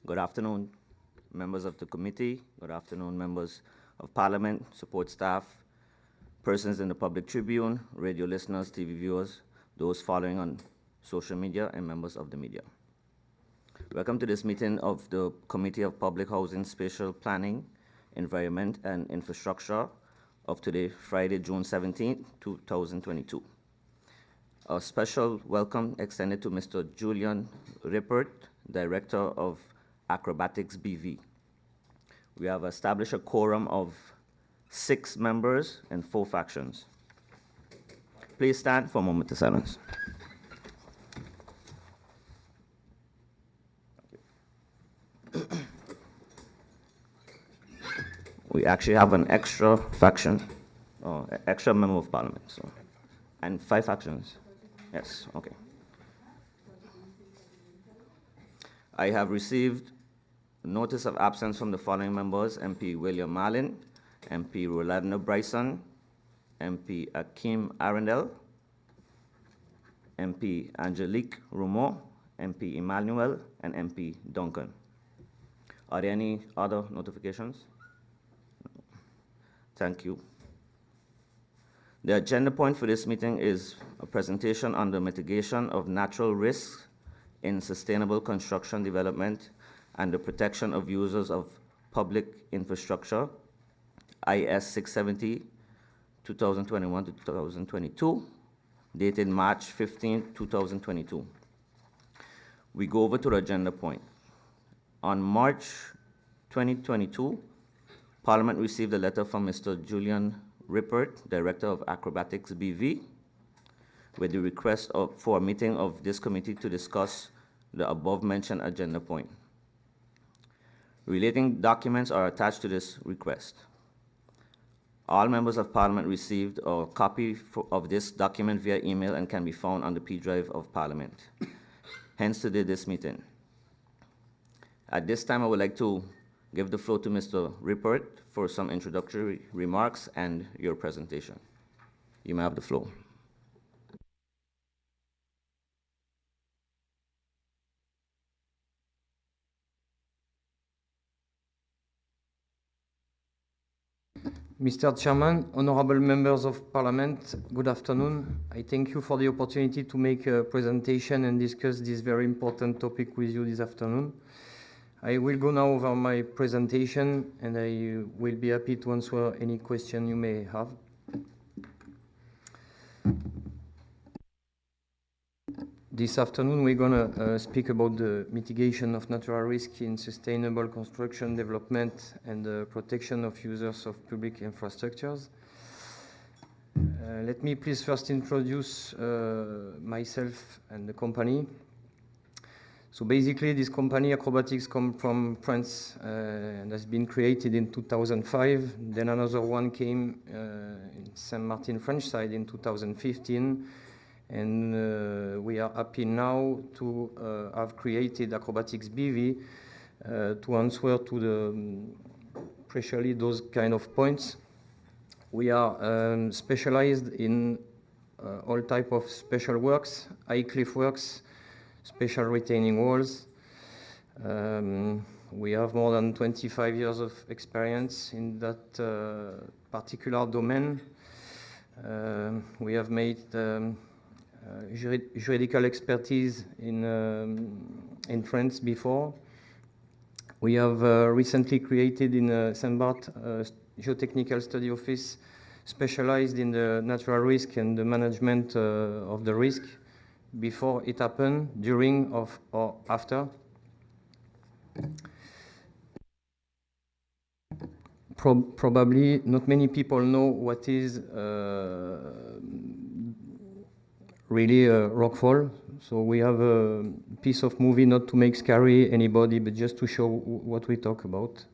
Good afternoon, members of the committee. Good afternoon, members of Parliament, support staff, persons in the public tribune, radio listeners, TV viewers, those following on social media, and members of the media. Welcome to this meeting of the Committee of Public Housing, Spatial Planning, Environment, and Infrastructure of today, Friday, June 17, 2022. A special welcome extended to Mr. Julian Rippert, Director of Acrobatics BV. We have established a quorum of 6 members and 4 factions. Please stand for a moment of silence. We actually have an extra faction, extra member of parliament, so, and 5 factions. Yes, okay. I have received notice of absence from the following members: MP William Marlin, MP Rolando Bryson, MP Akeem Arundel, MP Angelique Roumeau, MP Emmanuel, and MP Duncan. Are there any other notifications? Thank you. The agenda point for this meeting is a presentation on the mitigation of natural risks in sustainable construction development and the protection of users of public infrastructure, IS 670, 2021 to 2022, dated March 15, 2022. We go over to the agenda point. On March 2022, Parliament received a letter from Mr. Julian Rippert, Director of Acrobatics BV, with the request for a meeting of this committee to discuss the above-mentioned agenda point. Relating documents are attached to this request. All members of Parliament received a copy of this document via email and can be found on the P drive of Parliament. Hence today this meeting. At this time, I would like to give the floor to Mr. Rippert for some introductory remarks and your presentation. You may have the floor. Mr. Chairman, honorable members of Parliament, good afternoon. I thank you for the opportunity to make a presentation and discuss this very important topic with you this afternoon. I will go now over my presentation and I will be happy to answer any question you may have. This afternoon we're going to speak about the mitigation of natural risk in sustainable construction development and the protection of users of public infrastructures. Let me please first introduce myself and the company. So basically this company, Acrobatics, comes from France and has been created in 2005. Then another one came in Saint Martin French side in 2015. And we are happy now to have created Acrobatics BV to answer to the especially those kind of points. We are specialized in all type of special works, high cliff works, special retaining walls. We have more than 25 years of experience in that particular domain. We have made juridical expertise in France before. We have recently created in Saint-Barth a Geotechnical study office specialized in the natural risk and the management of the risk before it happened, during, or after. Probably not many people know what is really a rockfall. So we have a piece of movie not to make scary anybody, but just to show what we talk about.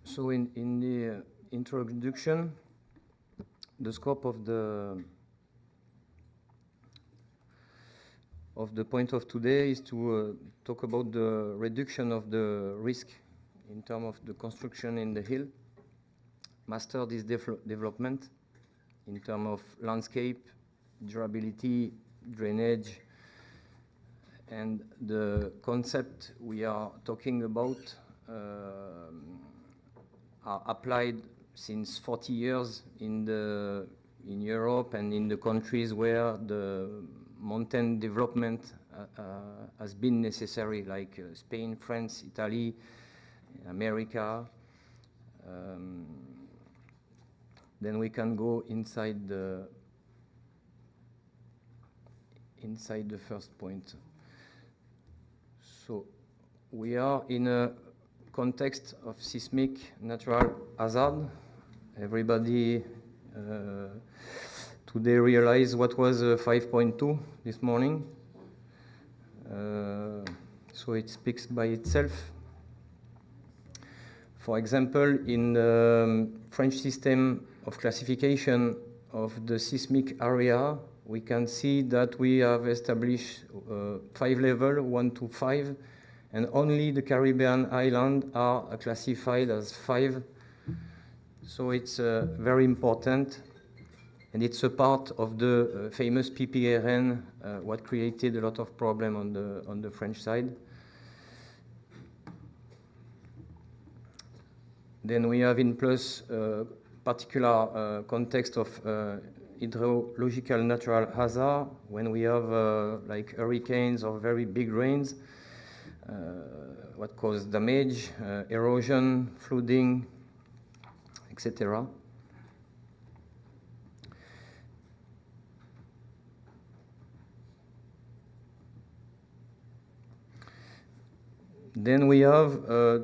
So in the introduction, the scope of the point of today is to talk about the reduction of the risk in terms of the construction in the hill, master this development in terms of landscape, durability, drainage, and the concept we are talking about are applied since 40 years in Europe and in the countries where the mountain development has been necessary, like Spain, France, Italy, America. Then we can go inside the first point. So we are in a context of seismic natural hazard. Everybody today realize what was 5.2 this morning. So it speaks by itself. For example, in the French system of classification of the seismic area, we can see that we have established 5 levels, 1 to 5, and only the Caribbean islands are classified as 5. So it's very important, and it's a part of the famous PPRN, what created a lot of problem on the French side. Then we have in plus particular context of hydrological natural hazard when we have like hurricanes or very big rains, what cause damage, erosion, flooding, etc. Then we have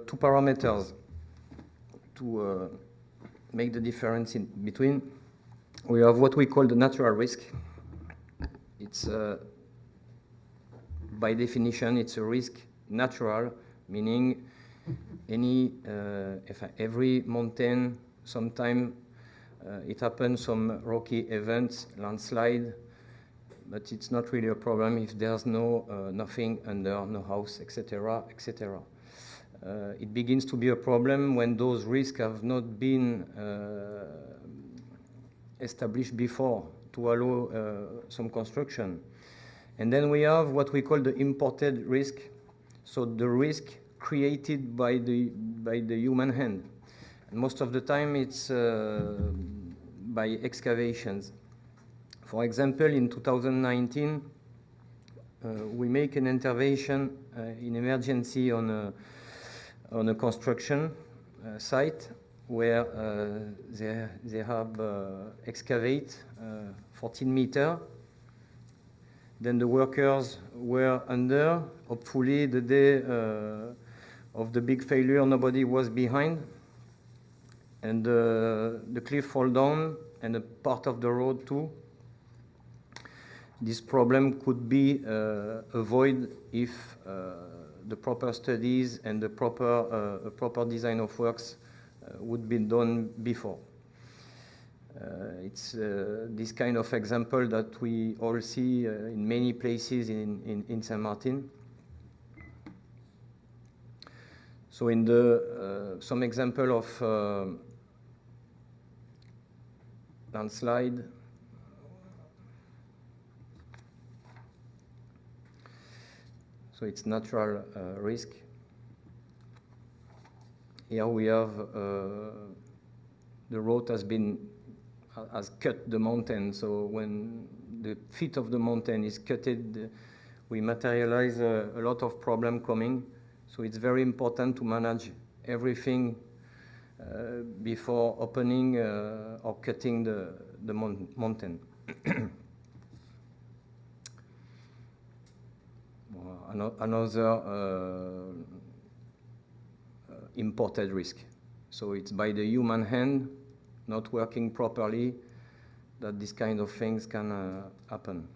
2 parameters to make the difference in between. We have what we call the natural risk. It's by definition, it's a risk natural, meaning every mountain, sometime it happens, some rocky events, landslide, but it's not really a problem if there's nothing under, no house, etc., etc. It begins to be a problem when those risks have not been established before to allow some construction. And then we have what we call the imported risk, so the risk created by the human hand. And most of the time it's by excavations. For example, in 2019, we make an intervention in emergency on a construction site where they have excavate 14 meters. Then the workers were under. Hopefully, the day of the big failure, nobody was behind. And the cliff fall down and a part of the road too. This problem could be avoided if the proper studies and the proper design of works would be done before. It's this kind of example that we all see in many places in Saint Martin. So in the some example of landslide. So it's natural risk. Here we have the road has cut the mountain. So when the feet of the mountain is cutted, we materialize a lot of problem coming. So it's very important to manage everything before opening or cutting the mountain. Another imported risk. So it's by the human hand not working properly that this kind of things can happen.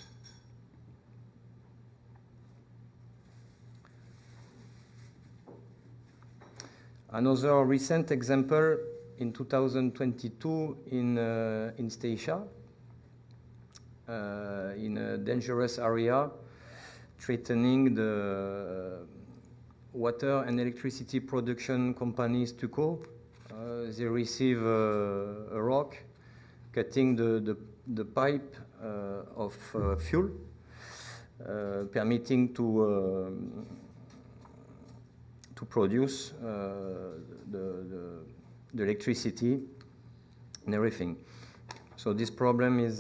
Another recent example in 2022 in Statia, in a dangerous area, threatening the water and electricity production company Stucco. They receive a rock, cutting the pipe of fuel, permitting to produce the electricity and everything. So this problem is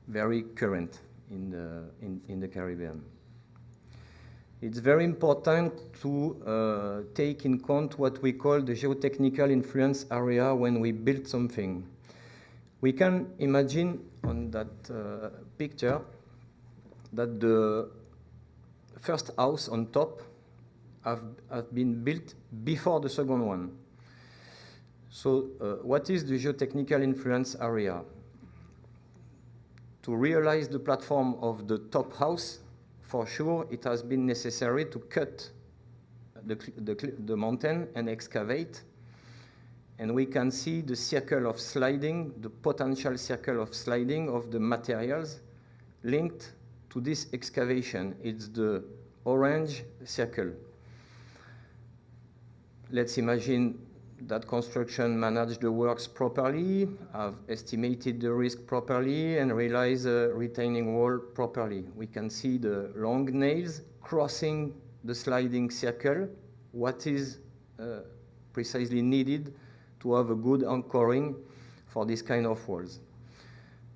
very current in the Caribbean. It's very important to take in account what we call the geotechnical influence area when we build something. We can imagine on that picture that the first house on top have been built before the second one. So what is the geotechnical influence area? To realize the platform of the top house, for sure, it has been necessary to cut the mountain and excavate. And we can see the circle of sliding, the potential circle of sliding of the materials linked to this excavation. It's the orange circle. Let's imagine that construction managed the works properly, have estimated the risk properly, and realize a retaining wall properly. We can see the long nails crossing the sliding circle, what is precisely needed to have a good anchoring for this kind of walls.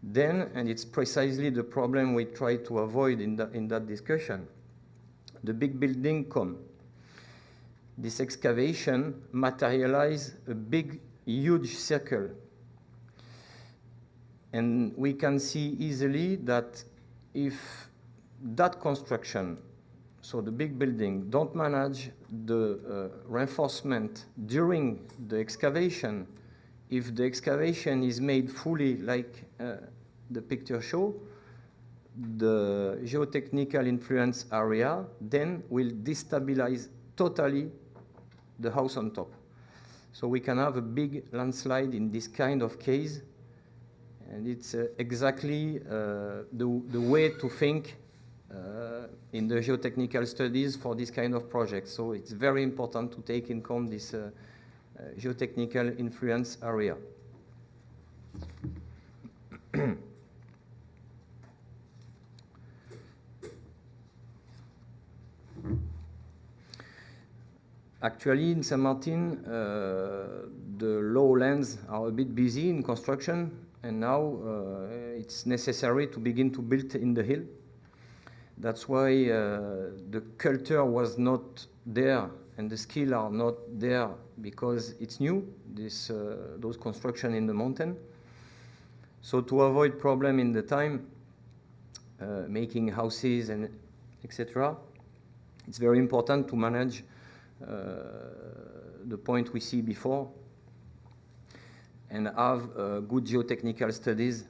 Then, and it's precisely the problem we try to avoid in that discussion, the big building come. This excavation materializes a big, huge circle. And we can see easily that if that construction, so the big building, don't manage the reinforcement during the excavation, if the excavation is made fully like the picture show, the geotechnical influence area then will destabilize totally the house on top. So we can have a big landslide in this kind of case, and it's exactly the way to think in the geotechnical studies for this kind of project. So it's very important to take in account this geotechnical influence area. Actually, in Saint Martin, the lowlands are a bit busy in construction, and now it's necessary to begin to build in the hill. That's why the culture was not there, and the skills are not there because it's new, those construction in the mountain. So to avoid problem in the time, making houses and etc., it's very important to manage the point we see before and have good geotechnical studies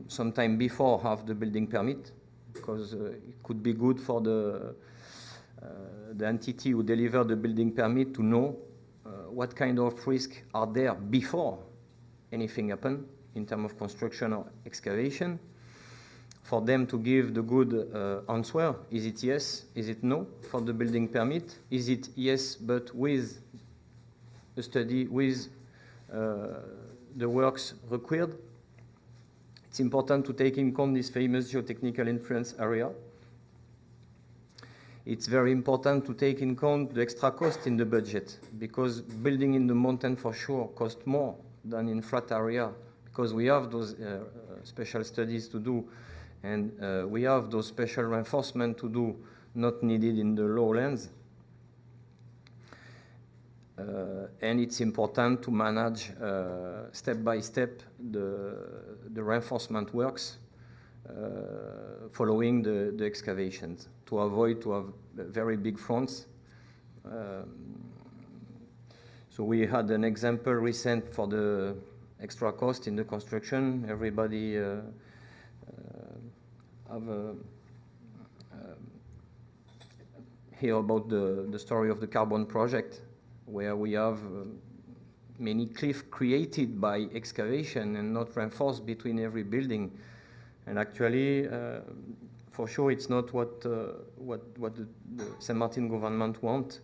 sometime before have the building permit, because it could be good for the entity who deliver the building permit to know what kind of risk are there before anything happen in terms of construction or excavation, for them to give the good answer. Is it yes? Is it no for the building permit? Is it yes, but with a study, with the works required? It's important to take in account this famous geotechnical influence area. It's very important to take in account the extra cost in the budget, because building in the mountain for sure costs more than in flat area, because we have those special studies to do, and we have those special reinforcement to do not needed in the lowlands. And it's important to manage step by step the reinforcement works following the excavations, to avoid to have very big fronts. So we had an example recent for the extra cost in the construction. Everybody have hear about the story of the carbon project, where we have many cliffs created by excavation and not reinforced between every building. And actually, for sure, it's not what the Saint Martin government want,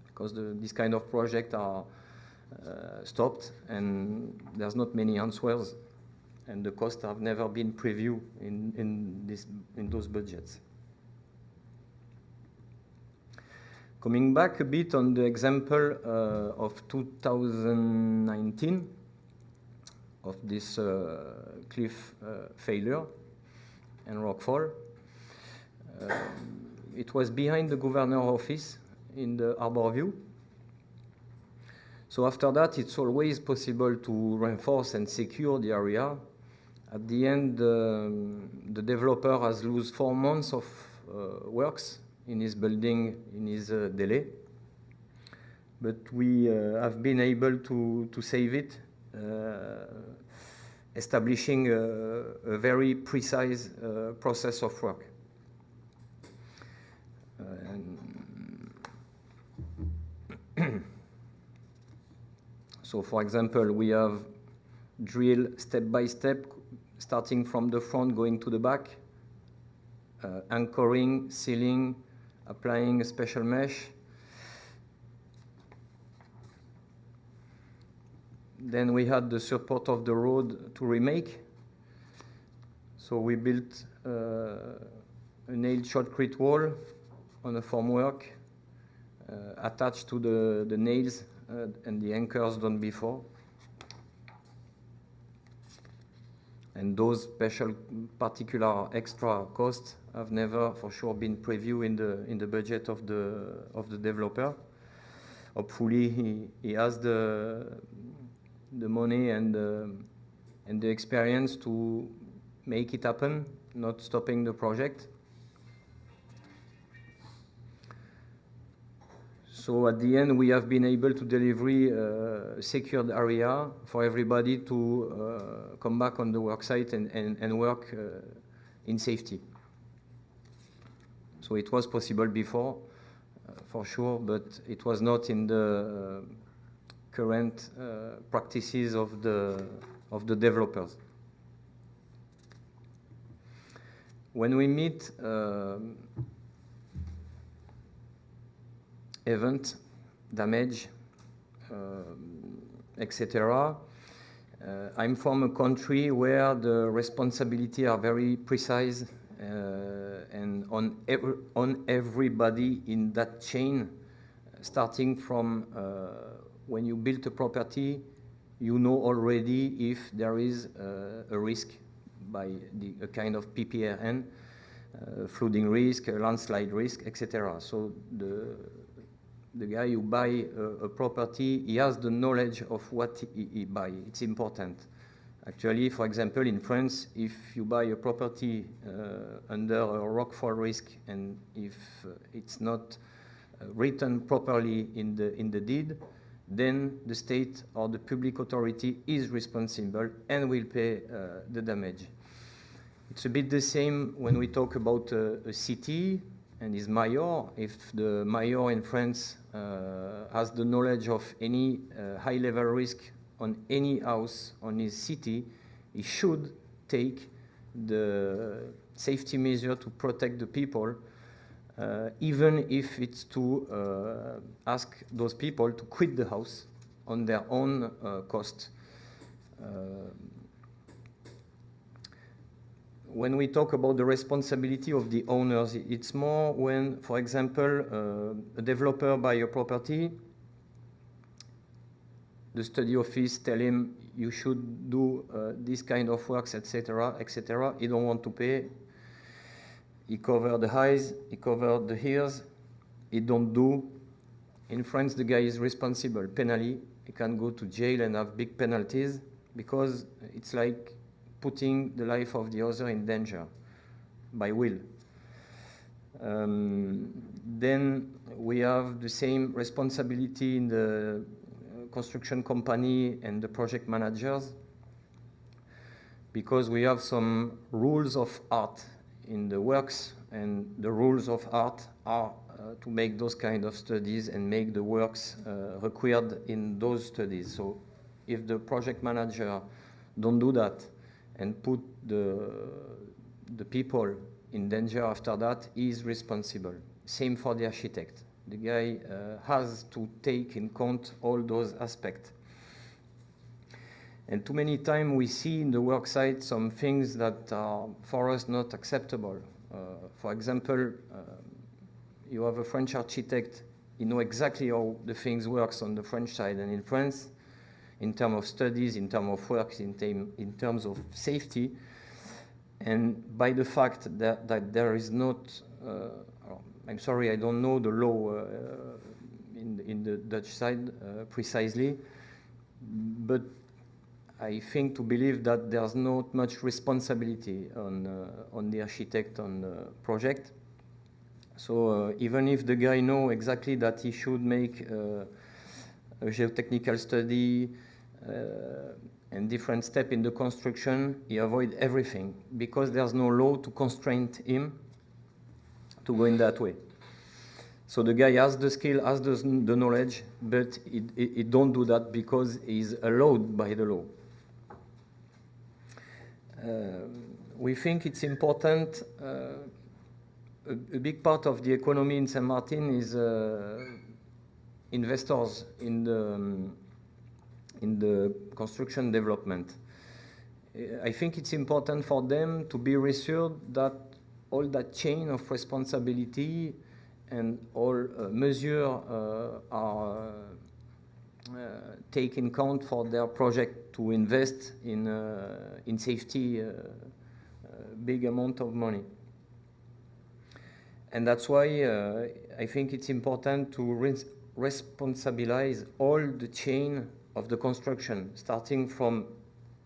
because this kind of projects are stopped, and there's not many answers, and the costs have never been previewed in those budgets. Coming back a bit on the example of 2019 of this cliff failure and rockfall. It was behind the governor's office in the Harbor View. So after that, it's always possible to reinforce and secure the area. At the end, the developer has lost 4 months of works in his building, in his delay. But we have been able to save it, establishing a very precise process of work. So, for example, we have drilled step by step, starting from the front, going to the back, anchoring, sealing, applying a special mesh. Then we had the support of the road to remake. So we built a nailed shotcrete wall on a formwork attached to the nails and the anchors done before. And those special particular extra costs have never for sure been previewed in the budget of the developer. Hopefully he has the money and the experience to make it happen, not stopping the project. So at the end, we have been able to deliver a secured area for everybody to come back on the work site and work in safety. So it was possible before, for sure, but it was not in the current practices of the developers. When we meet event, damage, etc. I'm from a country where the responsibility are very precise and on everybody in that chain, starting from when you build a property, you know already if there is a risk by a kind of PPRN, flooding risk, landslide risk, etc. So the guy who buy a property, he has the knowledge of what he buy. It's important. Actually, for example, in France, if you buy a property under a rockfall risk and if it's not written properly in the deed, then the state or the public authority is responsible and will pay the damage. It's a bit the same when we talk about a city and his mayor. If the mayor in France has the knowledge of any high-level risk on any house on his city, he should take the safety measure to protect the people, even if it's to ask those people to quit the house on their own cost. When we talk about the responsibility of the owners, it's more when, for example, a developer buy a property, the study office tell him you should do this kind of works, etc., etc. He don't want to pay. He cover the eyes, he cover the ears, he don't do. In France, the guy is responsible penally. He can go to jail and have big penalties because it's like putting the life of the other in danger by will. Then we have the same responsibility in the construction company and the project managers, because we have some rules of art in the works, and the rules of art are to make those kind of studies and make the works required in those studies. So if the project manager don't do that and put the people in danger after that, he is responsible. Same for the architect. The guy has to take in account all those aspects. And too many times we see in the work site some things that are for us not acceptable. For example, you have a French architect, he knows exactly how the things works on the French side and in France, in terms of studies, in terms of works, in terms of safety. And by the fact that there is not, I'm sorry, I don't know the law in the Dutch side precisely, but I think to believe that there's not much responsibility on the architect on the project. So even if the guy knows exactly that he should make a geotechnical study and different steps in the construction, he avoids everything because there's no law to constrain him to go in that way. So the guy has the skill, has the knowledge, but he don't do that because he's allowed by the law. We think it's important. A big part of the economy in Saint Martin is investors in the construction development. I think it's important for them to be reassured that all that chain of responsibility and all measures are take in account for their project to invest in safety a big amount of money. And that's why I think it's important to responsibilize all the chain of the construction, starting from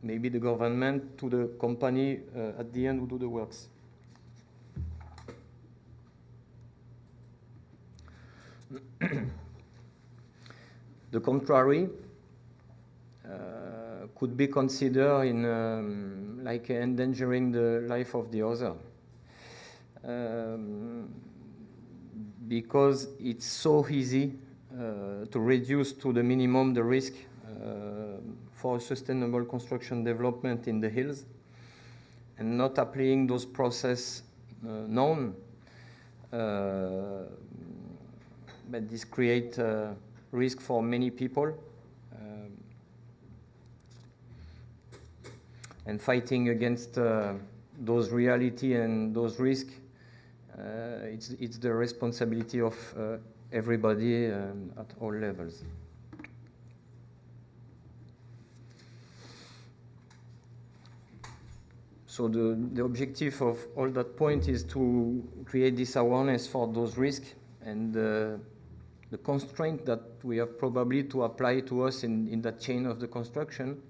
maybe the government to the company at the end who do the works. The contrary could be considered in like endangering the life of the other. Because it's so easy to reduce to the minimum the risk for sustainable construction development in the hills and not applying those processes known. But this creates risk for many people. And fighting against those reality and those risks, it's the responsibility of everybody at all levels. So the objective of all that point is to create this awareness for those risks and the constraint that we have probably to apply to us in that chain of the construction.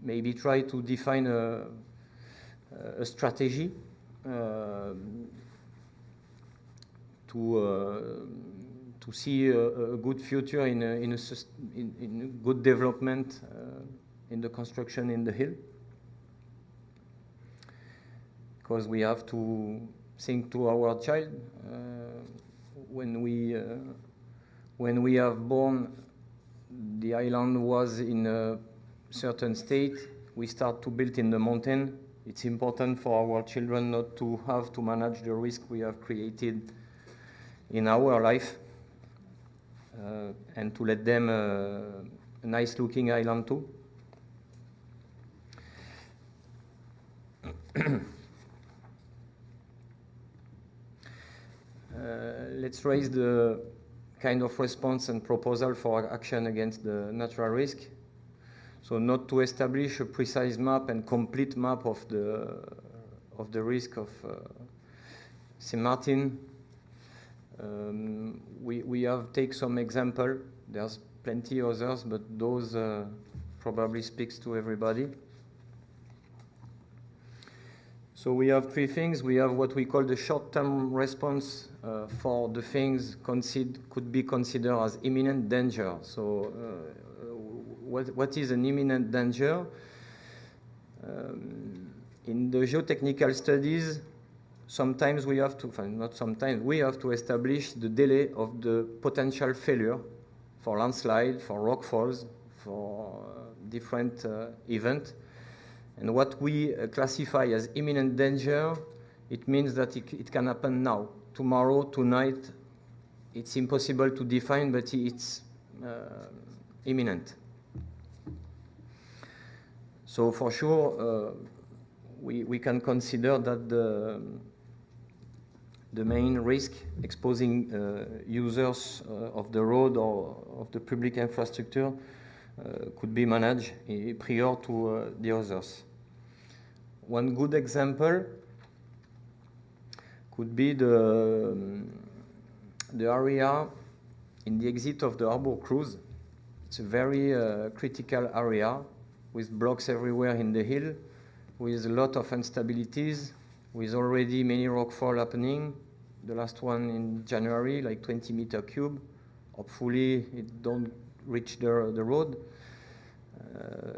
Maybe try to define a strategy to see a good future in good development in the construction in the hill, because we have to think to our child when we have born. The island was in a certain state. We start to build in the mountain. It's important for our children not to have to manage the risk we have created in our life and to let them a nice looking island too. Let's raise the kind of response and proposal for action against the natural risk. So not to establish a precise map and complete map of the risk of Saint Martin. We have take some example. There's plenty others, but those probably speaks to everybody. So we have three things. We have what we call the short-term response for the things could be considered as imminent danger. So what is an imminent danger? In the geotechnical studies, sometimes we have to, not sometimes, we have to establish the delay of the potential failure for landslide, for rockfalls, for different events. And what we classify as imminent danger, it means that it can happen now, tomorrow, tonight. It's impossible to define, but it's imminent. So for sure, we can consider that the main risk exposing users of the road or of the public infrastructure could be managed prior to the others. One good example could be the area in the exit of the harbor cruise. It's a very critical area with blocks everywhere in the hill, with a lot of instabilities, with already many rockfall happening. The last one in January, like 20 meter cube. Hopefully it don't reach the road.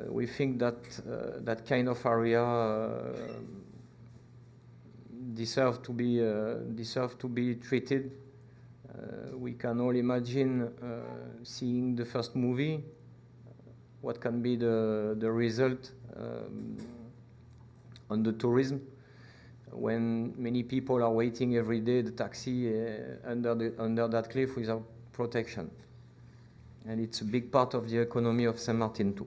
We think that that kind of area deserve to be treated. We can all imagine seeing the first movie. What can be the result on the tourism when many people are waiting every day the taxi under that cliff without protection. And it's a big part of the economy of Saint Martin too.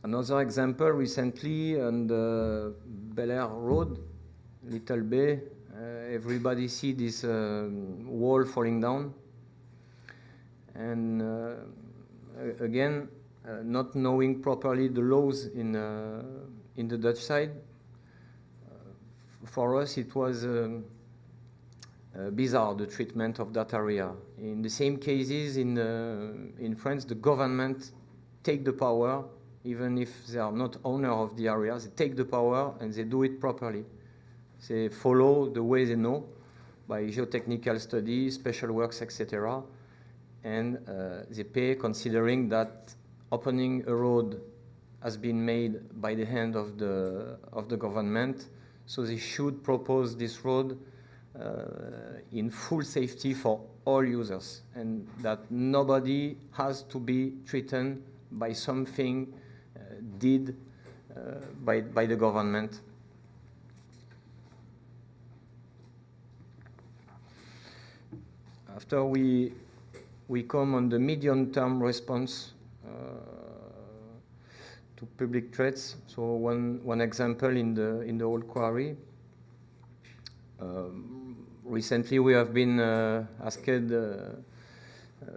Another example recently on the Bel Air Road, Little Bay, everybody see this wall falling down. And again, not knowing properly the laws in the Dutch side, for us it was bizarre, the treatment of that area. In the same cases in France, the government take the power, even if they are not owner of the area, they take the power and they do it properly. They follow the way they know by geotechnical studies, special works, etc. And they pay considering that opening a road has been made by the hand of the government, so they should propose this road in full safety for all users, and that nobody has to be threatened by something did by the government. After we come on the medium-term response to public threats. So one example in the old quarry. Recently, we have been asked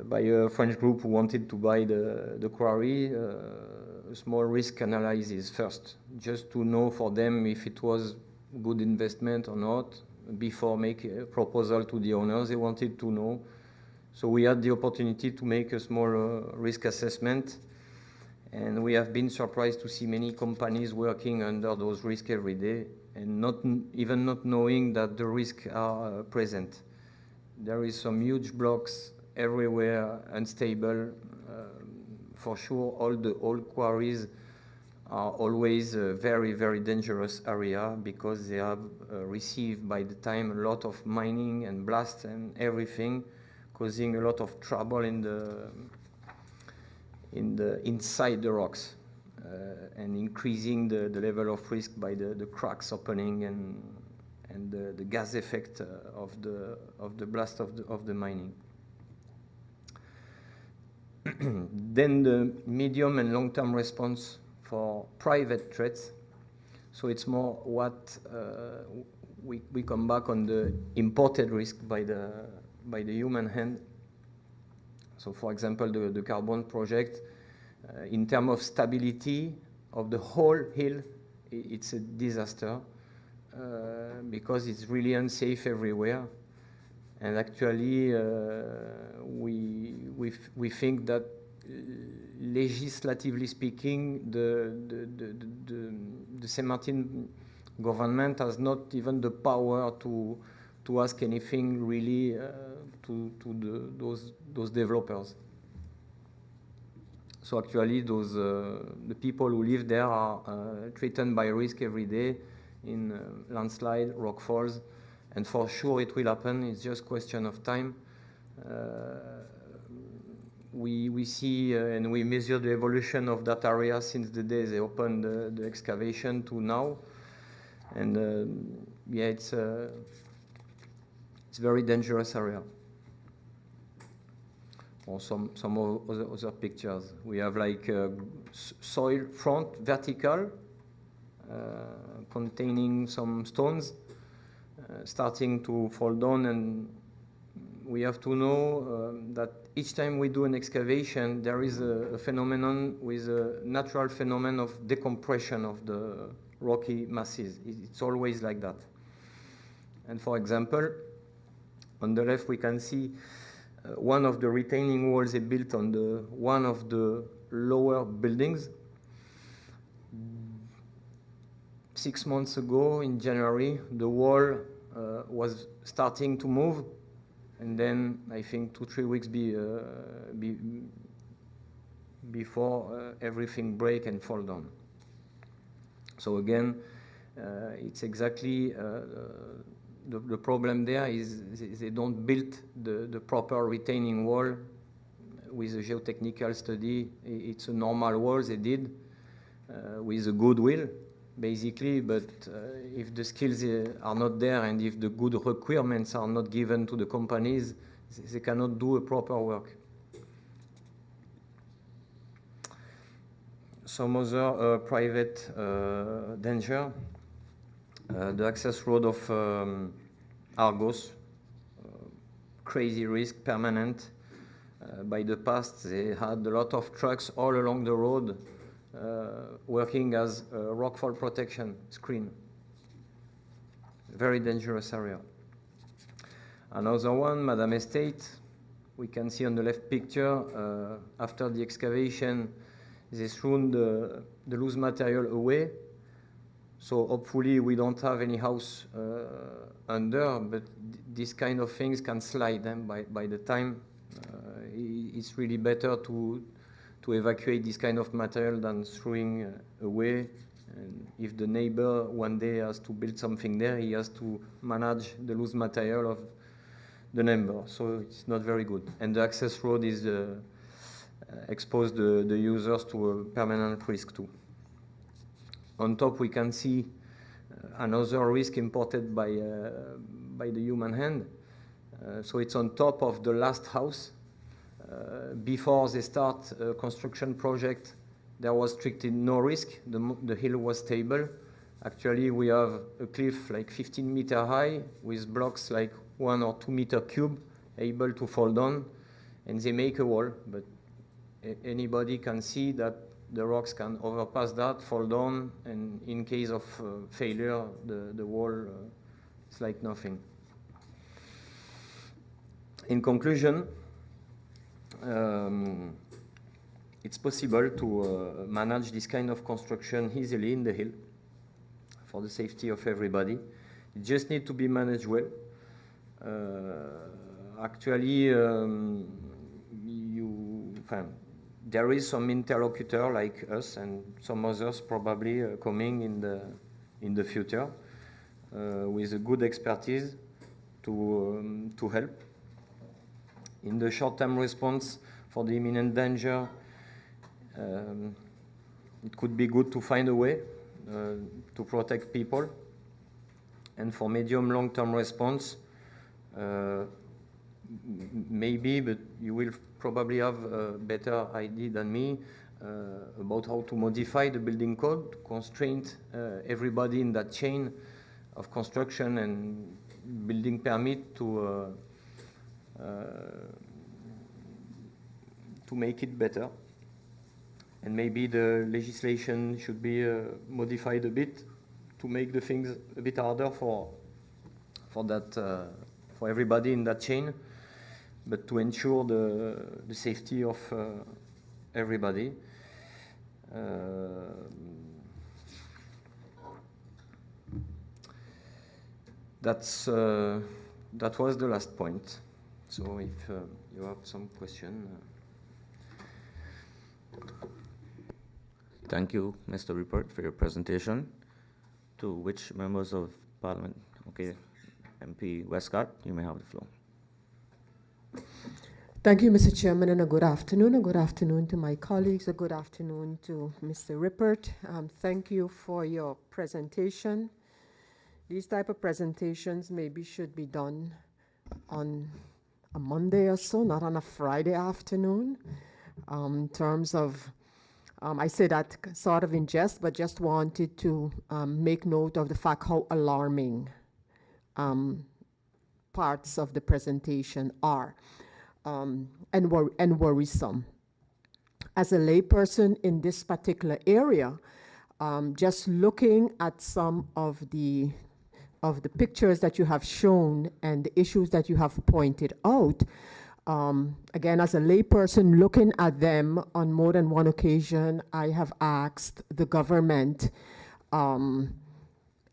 by a French group who wanted to buy the quarry a small risk analysis first, just to know for them if it was good investment or not. Before making a proposal to the owners, they wanted to know. So we had the opportunity to make a small risk assessment, and we have been surprised to see many companies working under those risks every day and not knowing that the risks are present. There is some huge blocks everywhere, unstable. For sure, all the old quarries are always a very, very dangerous area because they have received by the time a lot of mining and blasts and everything, causing a lot of trouble inside the rocks and increasing the level of risk by the cracks opening and the gas effect of the blast of the mining. Then the medium and long-term response for private threats. So it's more what we come back on the imported risk by the human hand. So for example, the carbon project, in terms of stability of the whole hill, it's a disaster because it's really unsafe everywhere. And actually, we think that legislatively speaking, the Saint Martin government has not even the power to ask anything really to those developers. So actually, those the people who live there are threatened by risk every day in landslide, rock falls, and for sure it will happen. It's just question of time. We see and we measure the evolution of that area since the day they opened the excavation to now, and yeah, it's a very dangerous area. Or some other pictures. We have like soil front vertical containing some stones starting to fall down, and we have to know that each time we do an excavation, there is a phenomenon with a natural phenomenon of decompression of the rocky masses. It's always like that. And for example, on the left we can see one of the retaining walls is built on one of the lower buildings. 6 months ago, in January, the wall was starting to move, and then I think 2-3 weeks before everything break and fall down. So again, it's exactly the problem there is they don't build the proper retaining wall with a geotechnical study. It's a normal wall they did with a good will, basically, but if the skills are not there and if the good requirements are not given to the companies, they cannot do a proper work. Some other private danger. The access road of Argos, crazy risk, permanent. By the past, they had a lot of trucks all along the road working as a rockfall protection screen. Very dangerous area. Another one, Madame Estate. We can see on the left picture, after the excavation, they threw the loose material away. So hopefully we don't have any house under, but these kind of things can slide them by the time. It's really better to evacuate this kind of material than throwing away. And if the neighbor one day has to build something there, he has to manage the loose material of the neighbor. So it's not very good. And the access road is expose the users to a permanent risk too. On top, we can see another risk imported by the human hand. So it's on top of the last house. Before they start a construction project, there was strictly no risk. The hill was stable. Actually, we have a cliff like 15 meters high with blocks like 1 or 2 meter cube able to fall down, and they make a wall. But anybody can see that the rocks can overpass that, fall down, and in case of failure, the wall is like nothing. In conclusion, it's possible to manage this kind of construction easily in the hill for the safety of everybody. It just needs to be managed well. Actually, there is some interlocutor like us and some others probably coming in the future with a good expertise to help. In the short-term response for the imminent danger, it could be good to find a way to protect people. And for medium-long-term response, maybe, but you will probably have a better idea than me about how to modify the building code to constrain everybody in that chain of construction and building permit to make it better. And maybe the legislation should be modified a bit to make the things a bit harder for everybody in that chain, but to ensure the safety of everybody. That was the last point. So if you have some question. Thank you, Mr. Rupert, for your presentation. To which members of Parliament? Okay, MP Westcott, you may have the floor. Thank you, Mr. Chairman, and a good afternoon. A good afternoon to my colleagues. A good afternoon to Mr. Rupert. Thank you for your presentation. These type of presentations maybe should be done on a Monday or so, not on a Friday afternoon. In terms of, I say that sort of in jest, but just wanted to make note of the fact how alarming parts of the presentation are. And worrisome. As a layperson in this particular area, just looking at some of the pictures that you have shown and the issues that you have pointed out, again, as a layperson looking at them on more than one occasion, I have asked the government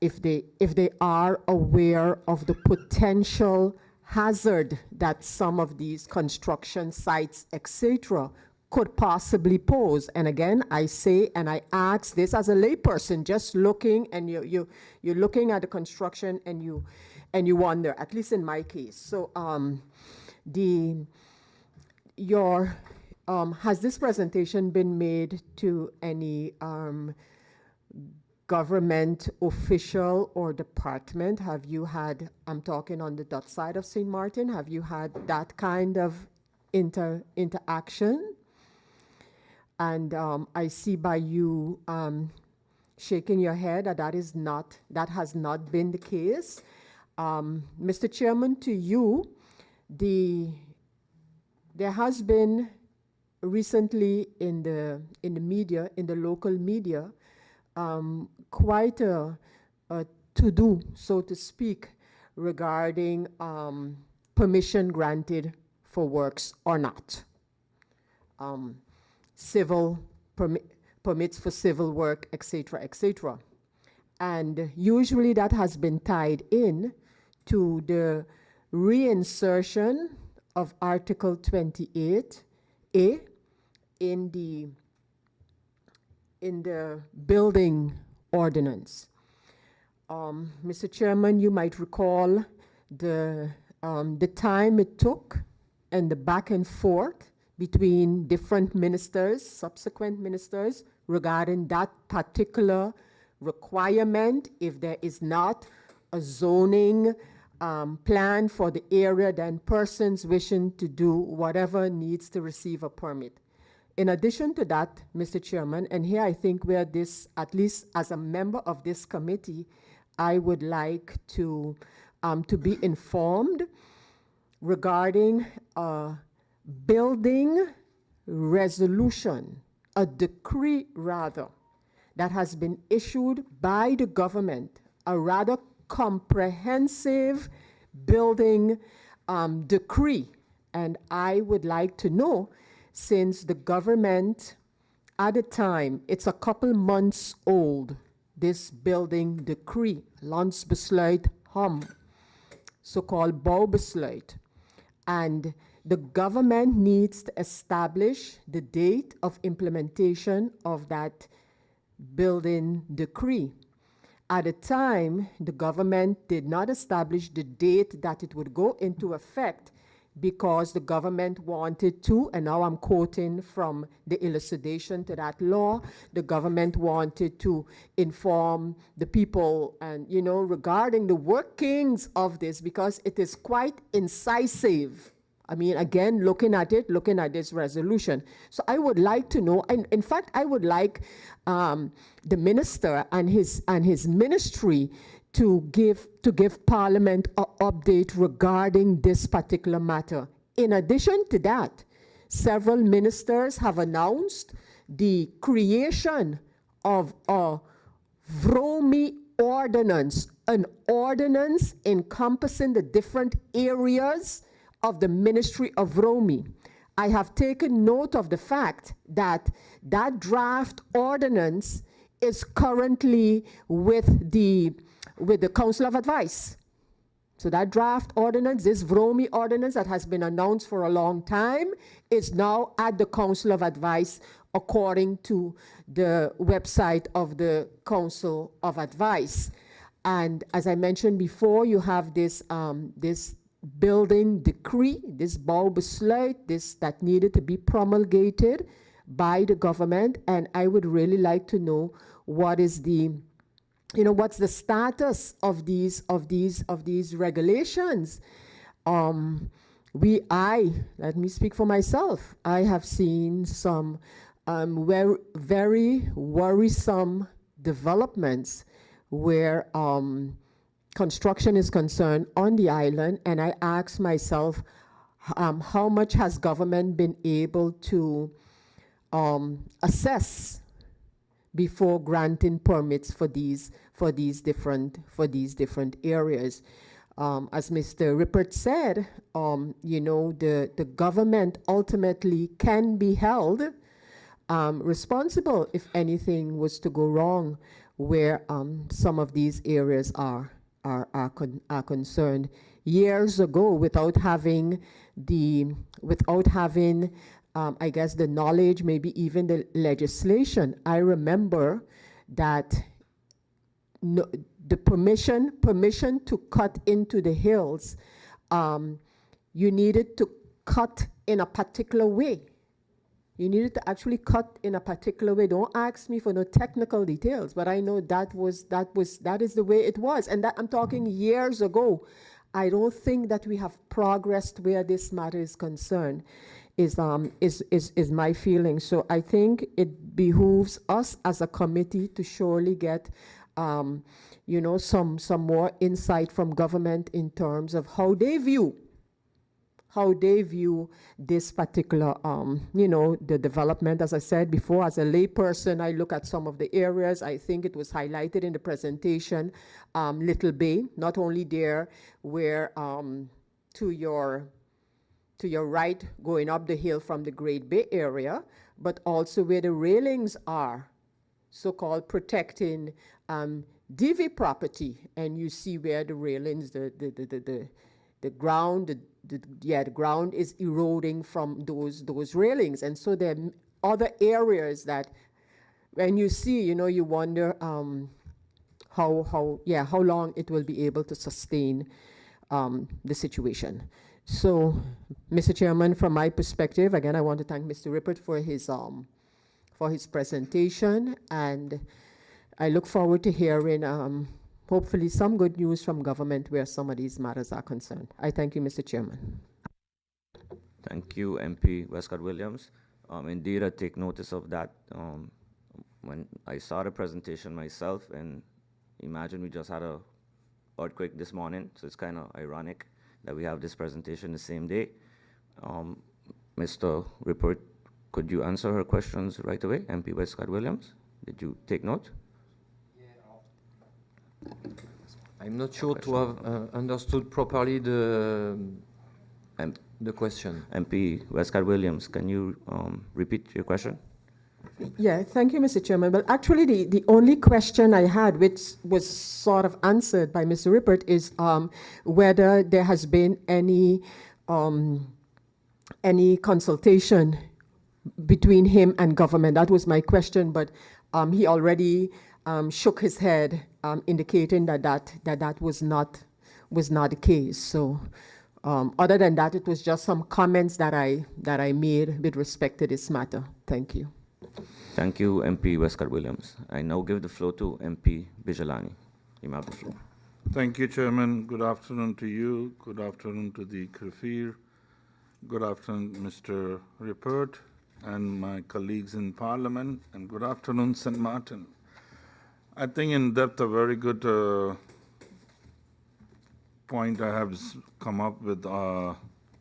if they are aware of the potential hazard that some of these construction sites, etc., could possibly pose. And again, I say and I ask this as a layperson, just looking, and you're looking at the construction and you wonder, at least in my case. So has this presentation been made to any government official or department? Have you had, I'm talking on the Dutch side of St. Martin, have you had that kind of interaction? And I see by you shaking your head that that has not been the case. Mr. Chairman, to you, there has been recently in the media, in the local media, quite a to-do, so to speak, regarding permission granted for works or not. Civil permits for civil work, etc., etc. And usually that has been tied in to the reinsertion of Article 28A in the building ordinance. Mr. Chairman, you might recall the time it took and the back and forth between different ministers, subsequent ministers, regarding that particular requirement. If there is not a zoning plan for the area, then persons wishing to do whatever needs to receive a permit. In addition to that, Mr. Chairman, and here I think where this, at least as a member of this committee, I would like to be informed regarding a building resolution, a decree rather, that has been issued by the government, a rather comprehensive building decree. And I would like to know, since the government, at the time, it's a couple months old, this building decree, Landsbesluit so-called Bouwbesluit, and the government needs to establish the date of implementation of that building decree. At the time, the government did not establish the date that it would go into effect because the government wanted to, and now I'm quoting from the elucidation to that law, the government wanted to inform the people and, regarding the workings of this, because it is quite incisive. I mean, again, looking at this resolution. So I would like to know, and in fact, I would like the minister and his ministry to give Parliament an update regarding this particular matter. In addition to that, several ministers have announced the creation of a VROMI ordinance, an ordinance encompassing the different areas of the Ministry of VROMI. I have taken note of the fact that that draft ordinance is currently with the Council of Advice. So that draft ordinance, this VROMI ordinance that has been announced for a long time, is now at the Council of Advice according to the website of the Council of Advice. And as I mentioned before, you have this this building decree, this bouwbesluit, this that needed to be promulgated by the government. And I would really like to know what is the, what's the status of these regulations. Let me speak for myself. I have seen some very worrisome developments where construction is concerned on the island, and I ask myself, how much has government been able to assess before granting permits for these different areas? As Mr. Rippert said, the government ultimately can be held responsible if anything was to go wrong where some of these areas are concerned. Years ago, without having I guess the knowledge, maybe even the legislation, I remember that the permission to cut into the hills, you needed to cut in a particular way. You needed to actually cut in a particular way. Don't ask me for no technical details, but I know that is the way it was. And that I'm talking years ago. I don't think that we have progressed where this matter is concerned, is my feeling. So I think it behooves us as a committee to surely get some more insight from government in terms of how they view this particular, the development. As I said before, as a layperson, I look at some of the areas. I think it was highlighted in the presentation, Little Bay, not only there where to your right going up the hill from the Great Bay area, but also where the railings are, so-called protecting DV property, and you see where the railings, the ground, the ground is eroding from those railings. And so there are other areas that when you see, you wonder how long it will be able to sustain the situation. So, Mr. Chairman, from my perspective, again, I want to thank Mr. Rippert for his presentation, and I look forward to hearing hopefully some good news from government where some of these matters are concerned. I thank you, Mr. Chairman. Thank you, MP Westcott Williams. Indeed, I take notice of that. When I saw the presentation myself, and imagine we just had a earthquake this morning, so it's kind of ironic that we have this presentation the same day. Mr. Rippert, could you answer her questions right away? MP Westcott Williams, did you take note? I'm not sure to have understood properly the question. MP Westcott Williams, can you repeat your question? Yeah, thank you, Mr. Chairman. But actually, the only question I had, which was sort of answered by Mr. Rippert, is whether there has been any consultation between him and government. That was my question, but he already shook his head, indicating that was not the case. So, other than that, it was just some comments that I made with respect to this matter. Thank you. Thank you, MP Westcott Williams. I now give the floor to MP Bijolani. You may have the floor. Thank you, Chairman. Good afternoon to you. Good afternoon to the Kafir. Good afternoon, Mr. Rippert and my colleagues in Parliament. And good afternoon, St. Martin. I think in depth a very good point I have come up with,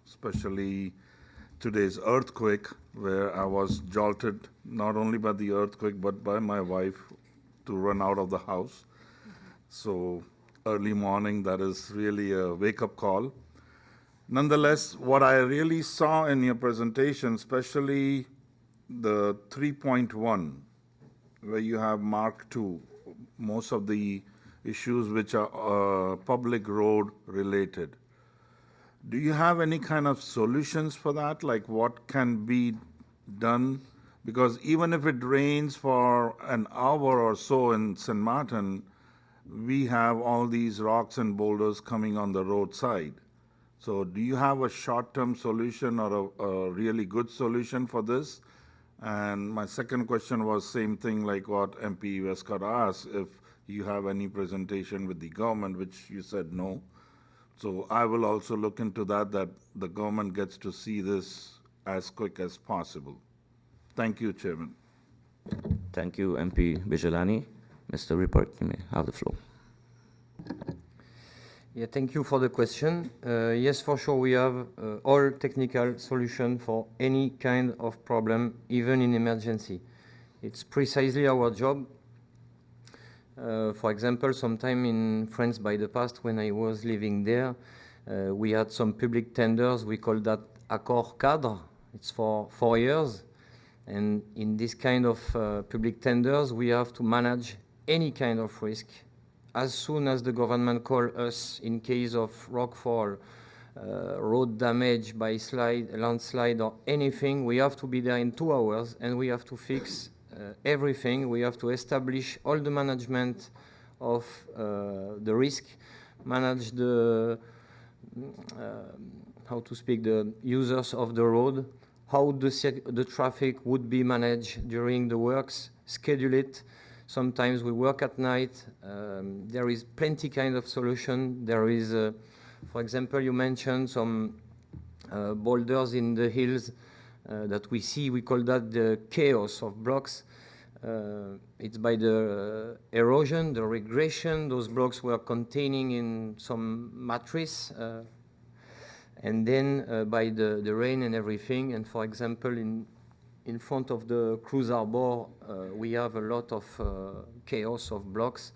especially today's earthquake, where I was jolted not only by the earthquake but by my wife to run out of the house. So early morning, that is really a wake-up call. Nonetheless, what I really saw in your presentation, especially the 3.1, where you have Mark II, most of the issues which are public road related. Do you have any kind of solutions for that? Like what can be done Because even if it rains for an hour or so in St. Martin, we have all these rocks and boulders coming on the roadside. So do you have a short-term solution or a really good solution for this? And my second question was same thing like what MP Westcott asked, if you have any presentation with the government, which you said no. So I will also look into that the government gets to see this as quick as possible. Thank you, Chairman. Thank you, MP Bijolani. Mr. Rupert, you may have the floor. Yeah, thank you for the question. Yes, for sure, we have all technical solution for any kind of problem, even in emergency. It's precisely our job. For example, sometime in France by the past, when I was living there, we had some public tenders. We call that accord cadre. It's for 4 years. And in this kind of public tenders, we have to manage any kind of risk. As soon as the government calls us in case of rockfall, road damage by landslide or anything, we have to be there in 2 hours and we have to fix everything. We have to establish all the management of the risk, manage the, the users of the road, how the traffic would be managed during the works, schedule it. Sometimes we work at night. There is plenty kind of solution. There is, for example, you mentioned some boulders in the hills that we see. We call that the chaos of blocks. It's by the erosion, the regression. Those blocks were containing in some matrix. And then by the rain and everything. And for example, in front of the cruise harbor, we have a lot of chaos of blocks.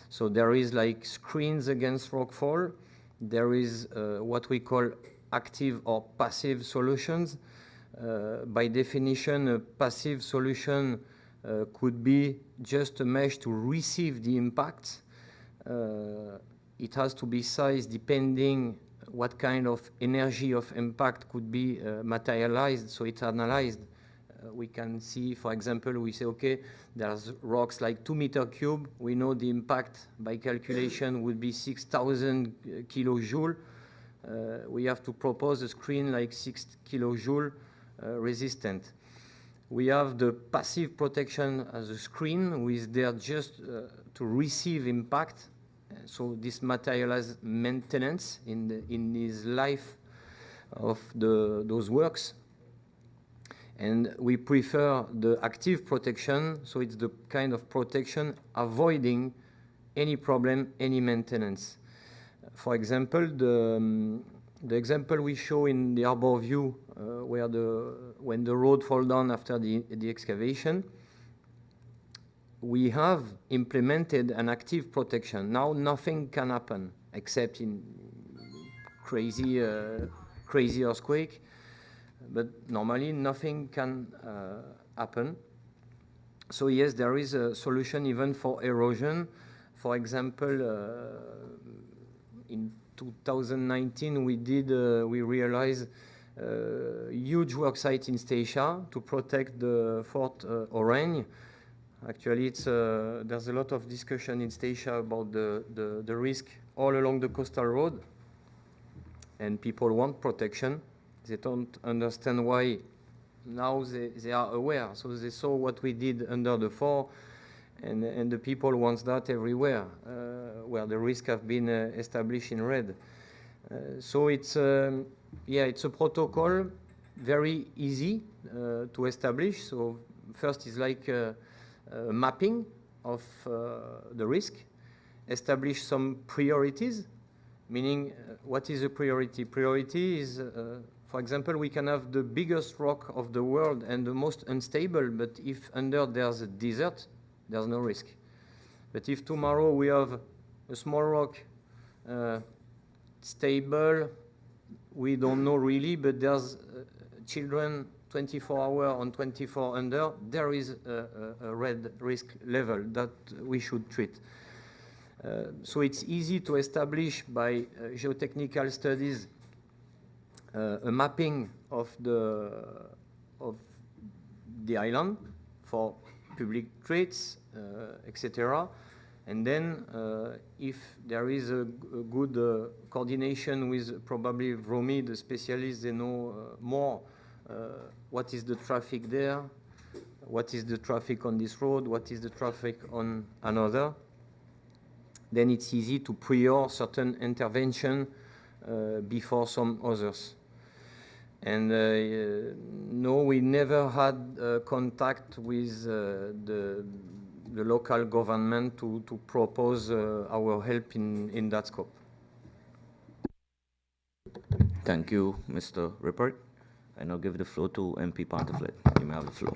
So there is like screens against rockfall. There is what we call active or passive solutions. By definition, a passive solution could be just a mesh to receive the impact. It has to be sized depending what kind of energy of impact could be materialized, so it's analyzed. We can see, for example, we say, okay, there's rocks like 2 meter cube. We know the impact by calculation would be 6,000 kilojoule. We have to propose a screen like 6 kilojoule resistant. We have the passive protection as a screen with there just to receive impact. So this materializes maintenance in his life of those works. And we prefer the active protection, so it's the kind of protection avoiding any problem, any maintenance. For example, the example we show in the harbor view, where when the road fall down after the excavation, we have implemented an active protection. Now nothing can happen except in crazy earthquake. But normally nothing can happen. So yes, there is a solution even for erosion. For example, in 2019 we realized huge work site in Statia to protect the Fort Orange. Actually, there's a lot of discussion in Statia about the risk all along the coastal road, and people want protection. They don't understand why. Now they are aware. So they saw what we did under the fort, and the people want that everywhere, where the risks have been established in red. So it's a protocol, very easy to establish. So first is like a mapping of the risk, establish some priorities, meaning what is a priority? Priority is for example, we can have the biggest rock of the world and the most unstable, but if under there's a desert, there's no risk. But if tomorrow we have a small rock, stable, we don't know really, but there's children 24 hour on 24 under, there is a red risk level that we should treat. So it's easy to establish by geotechnical studies the island for public traits, etc. And then if there is a good coordination with probably VROMI, the specialists, they know more what is the traffic there, what is the traffic on this road, what is the traffic on another. Then it's easy to prior certain intervention before some others. And no, we never had contact with the local government to propose our help in that scope. Thank you, Mr. Rippert. I now give the floor to MP Pantaflet. You may have the floor.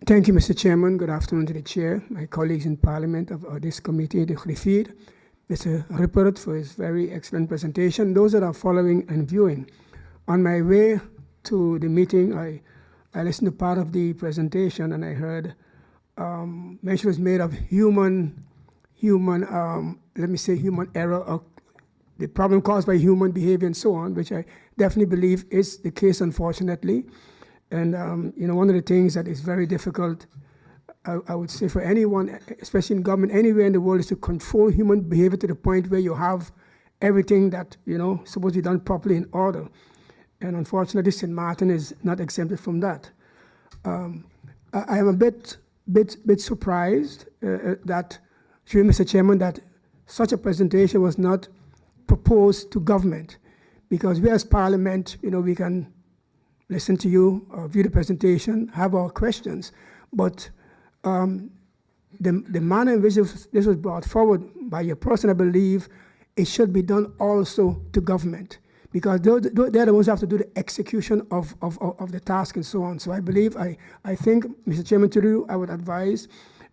Thank you, Mr. Chairman. Good afternoon to the Chair, my colleagues in Parliament of this committee, the Griffier, Mr. Rippert for his very excellent presentation. Those that are following and viewing. On my way to the meeting, I listened to part of the presentation and I heard mention was made of human error or the problem caused by human behavior and so on, which I definitely believe is the case, unfortunately. And one of the things that is very difficult, I would say, for anyone, especially in government, anywhere in the world, is to control human behavior to the point where you have everything that supposed to be done properly in order. And unfortunately, St. Martin is not exempted from that. I am a bit surprised that, Mr. Chairman, that such a presentation was not proposed to government, because we as Parliament, we can listen to you, view the presentation, have our questions, but the manner in which this was brought forward by your person, I believe it should be done also to government, because they're the ones who have to do the execution of the task and so on. So I believe, I think, Mr. Chairman, to you, I would advise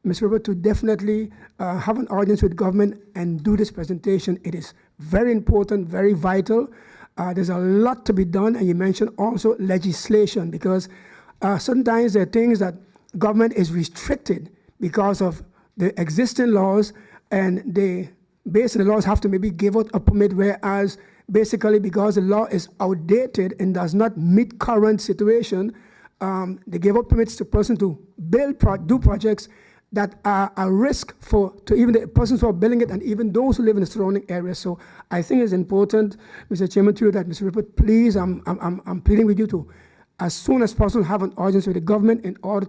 Mr. Robert to definitely have an audience with government and do this presentation. It is very important, very vital. There's a lot to be done, and you mentioned also legislation, because sometimes there are things that government is restricted because of the existing laws, and they, based on the laws, have to maybe give out a permit, whereas basically because the law is outdated and does not meet current situation, they give out permits to person to do projects that are a risk to even the persons who are building it and even those who live in the surrounding area. So I think it's important, Mr. Chairman, to you that, Mr. Rippert, please, I'm pleading with you to, as soon as possible, have an audience with the government in order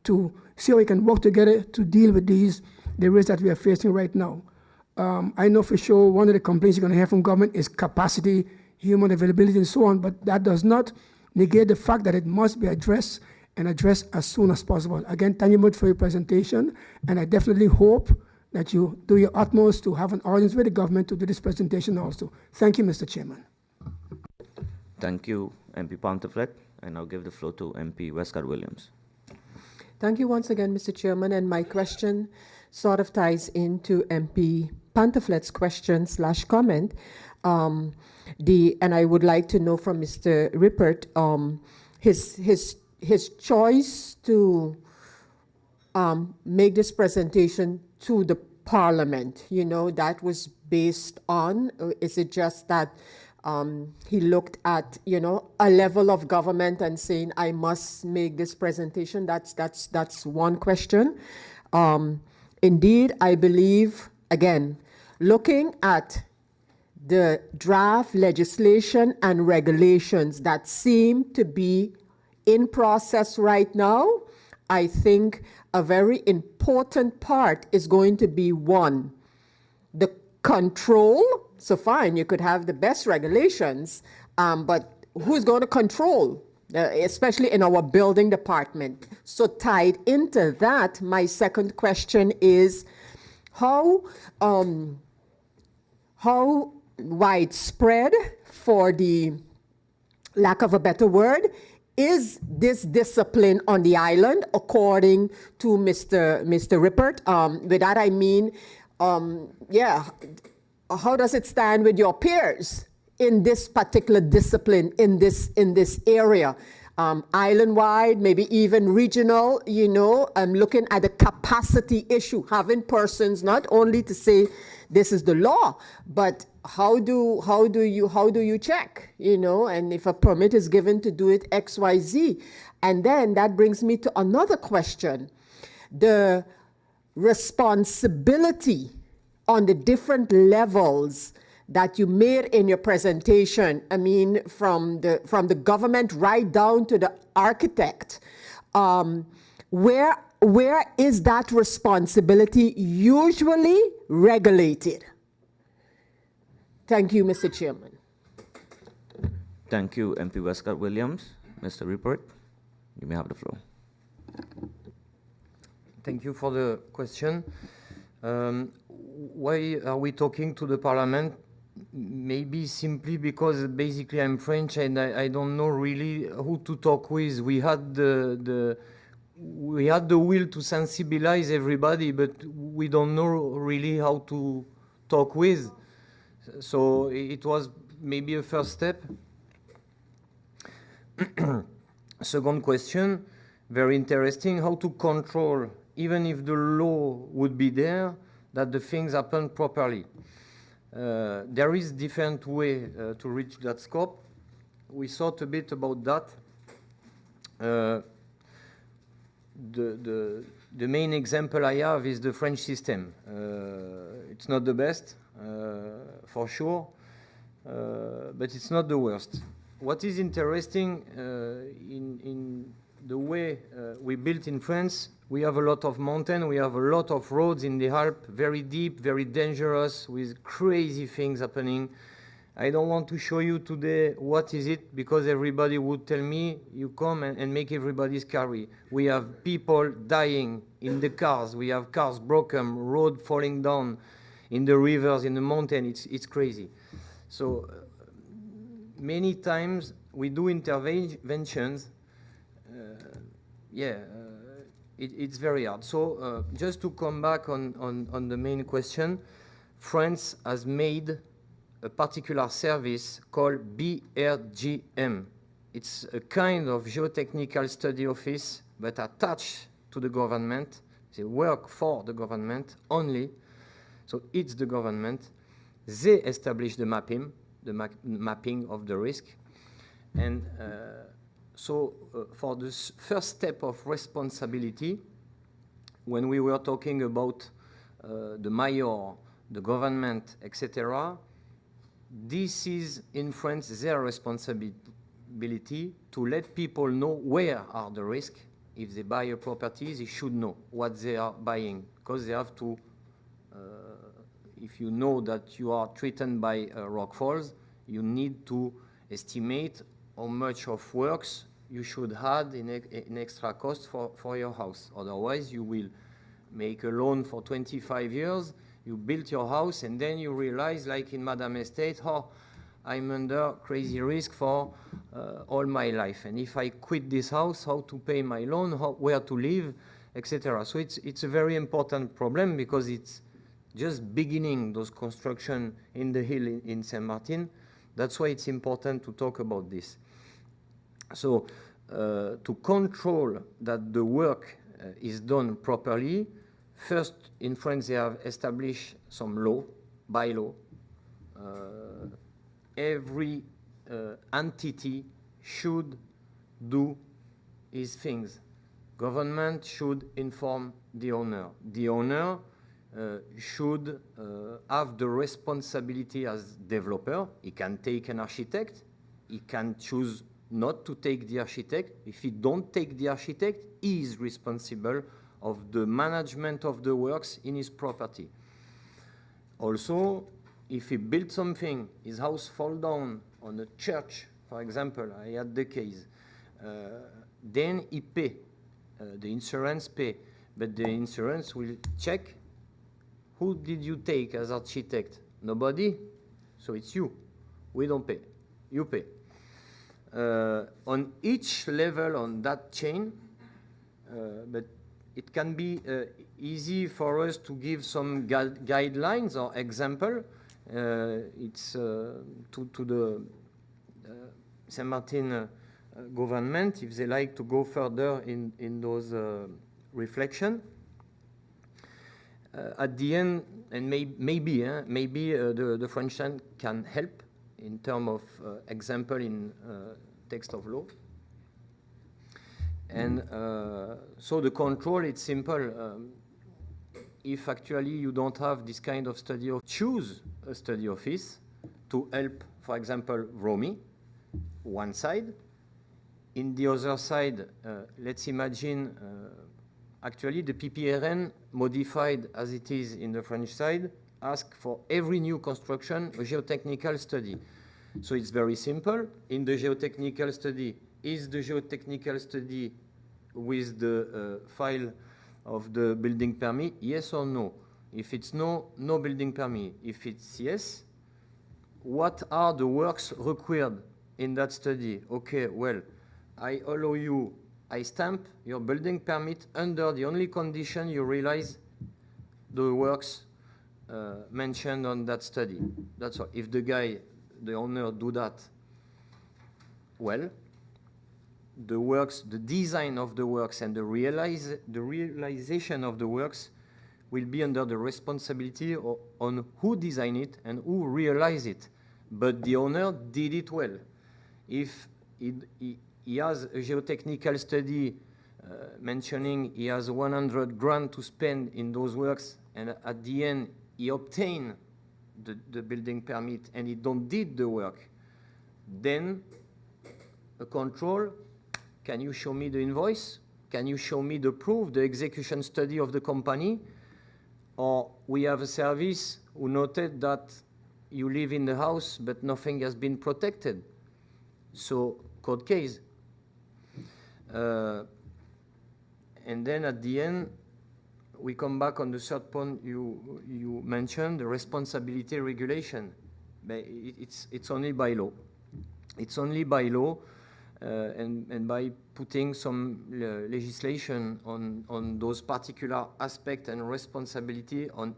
to see how we can work together to deal with the risks that we are facing right now. I know for sure one of the complaints you're going to hear from government is capacity, human availability, and so on, but that does not negate the fact that it must be addressed and addressed as soon as possible. Again, thank you much for your presentation, and I definitely hope that you do your utmost to have an audience with the government to do this presentation also. Thank you, Mr. Chairman. Thank you, MP Pantaflet. I now give the floor to MP Westcott Williams. Thank you once again, Mr. Chairman, and my question sort of ties into MP Pantaflet's question/comment. And I would like to know from Mr. Rippert his choice to make this presentation to the Parliament. That was based on, is it just that he looked at, a level of government and saying, I must make this presentation? That's one question. Indeed, I believe, again, looking at the draft legislation and regulations that seem to be in process right now, I think a very important part is going to be, one, the control. So fine, you could have the best regulations, but who's going to control, especially in our building department? So tied into that, my second question is how widespread, for the lack of a better word, is this discipline on the island, according to Mr. Rippert? With that I mean, how does it stand with your peers in this particular discipline, in this area? Island-wide, maybe even regional, I'm looking at the capacity issue, having persons not only to say this is the law, but how do you check, and if a permit is given to do it XYZ, And then that brings me to another question. The responsibility on the different levels that you made in your presentation, I mean, from the government right down to the architect, where is that responsibility usually regulated? Thank you, Mr. Chairman. Thank you, MP Westcott Williams. Mr. Rupert, you may have the floor. Thank you for the question. Why are we talking to the Parliament? Maybe simply because basically I'm French and I don't know really who to talk with. We had the will to sensibilize everybody, but we don't know really how to talk with. So it was maybe a first step. Second question, very interesting, how to control, even if the law would be there, that the things happen properly. There is different way to reach that scope. We thought a bit about that. The main example I have is the French system. It's not the best, for sure, but it's not the worst. What is interesting in the way we built in France, we have a lot of mountain, we have a lot of roads in the Alps, very deep, very dangerous, with crazy things happening. I don't want to show you today what is it, because everybody would tell me, you come and make everybody scary. We have people dying in the cars, we have cars broken, road falling down in the rivers, in the mountain, it's crazy. So many times we do interventions, it's very hard. So just to come back on the main question, France has made a particular service called BRGM. It's a kind of geotechnical study office, but attached to the government. They work for the government only, so it's the government. They establish the mapping of the risk. And for this first step of responsibility, when we were talking about the mayor, the government, etc., this is in France their responsibility to let people know where are the risks. If they buy a property, they should know what they are buying, because they have to, if you know that you are threatened by rock falls, you need to estimate how much of works you should add in extra cost for your house. Otherwise, you will make a loan for 25 years, you build your house, and then you realize, like in Madame Estate, oh, I'm under crazy risk for all my life. And if I quit this house, how to pay my loan, where to live, etc. So it's a very important problem, because it's just beginning those construction in the hill in Saint Martin. That's why it's important to talk about this. So to control that the work is done properly, first in France they have established some law, bylaw. Every entity should do his things. Government should inform the owner. The owner should have the responsibility as developer. He can take an architect. He can choose not to take the architect. If he don't take the architect, he is responsible of the management of the works in his property. Also, if he built something, his house fall down on a church, for example, I had the case, then he pay, the insurance pay, but the insurance will check, who did you take as architect? Nobody? So it's you. We don't pay. You pay. On each level on that chain, but it can be easy for us to give some guidelines or example. It's to the Saint Martin government, if they like to go further in those reflections. At the end, and maybe the French can help in terms of example in text of law. And so the control, it's simple. If actually you don't have this kind of study, choose a study office to help, for example, VROMI, one side. In the other side, let's imagine actually the PPRN modified as it is in the French side, ask for every new construction a geotechnical study. So it's very simple. In the geotechnical study, is the geotechnical study with the file of the building permit, yes or no? If it's no, no building permit. If it's yes, what are the works required in that study? Okay, well, I allow you, I stamp your building permit under the only condition you realize the works mentioned on that study. That's all. If the guy, the owner, do that, well, the works, the design of the works and the realization of the works will be under the responsibility on who designed it and who realized it. But the owner did it well. If he has a geotechnical study mentioning he has 100 grand to spend in those works, and at the end he obtained the building permit and he don't did the work, then a control, can you show me the invoice? Can you show me the proof, the execution study of the company? Or we have a service who noted that you live in the house but nothing has been protected. So court case. And then at the end, we come back on the third point you mentioned, the responsibility regulation. But it's only by law. It's only by law and by putting some legislation on those particular aspects and responsibility on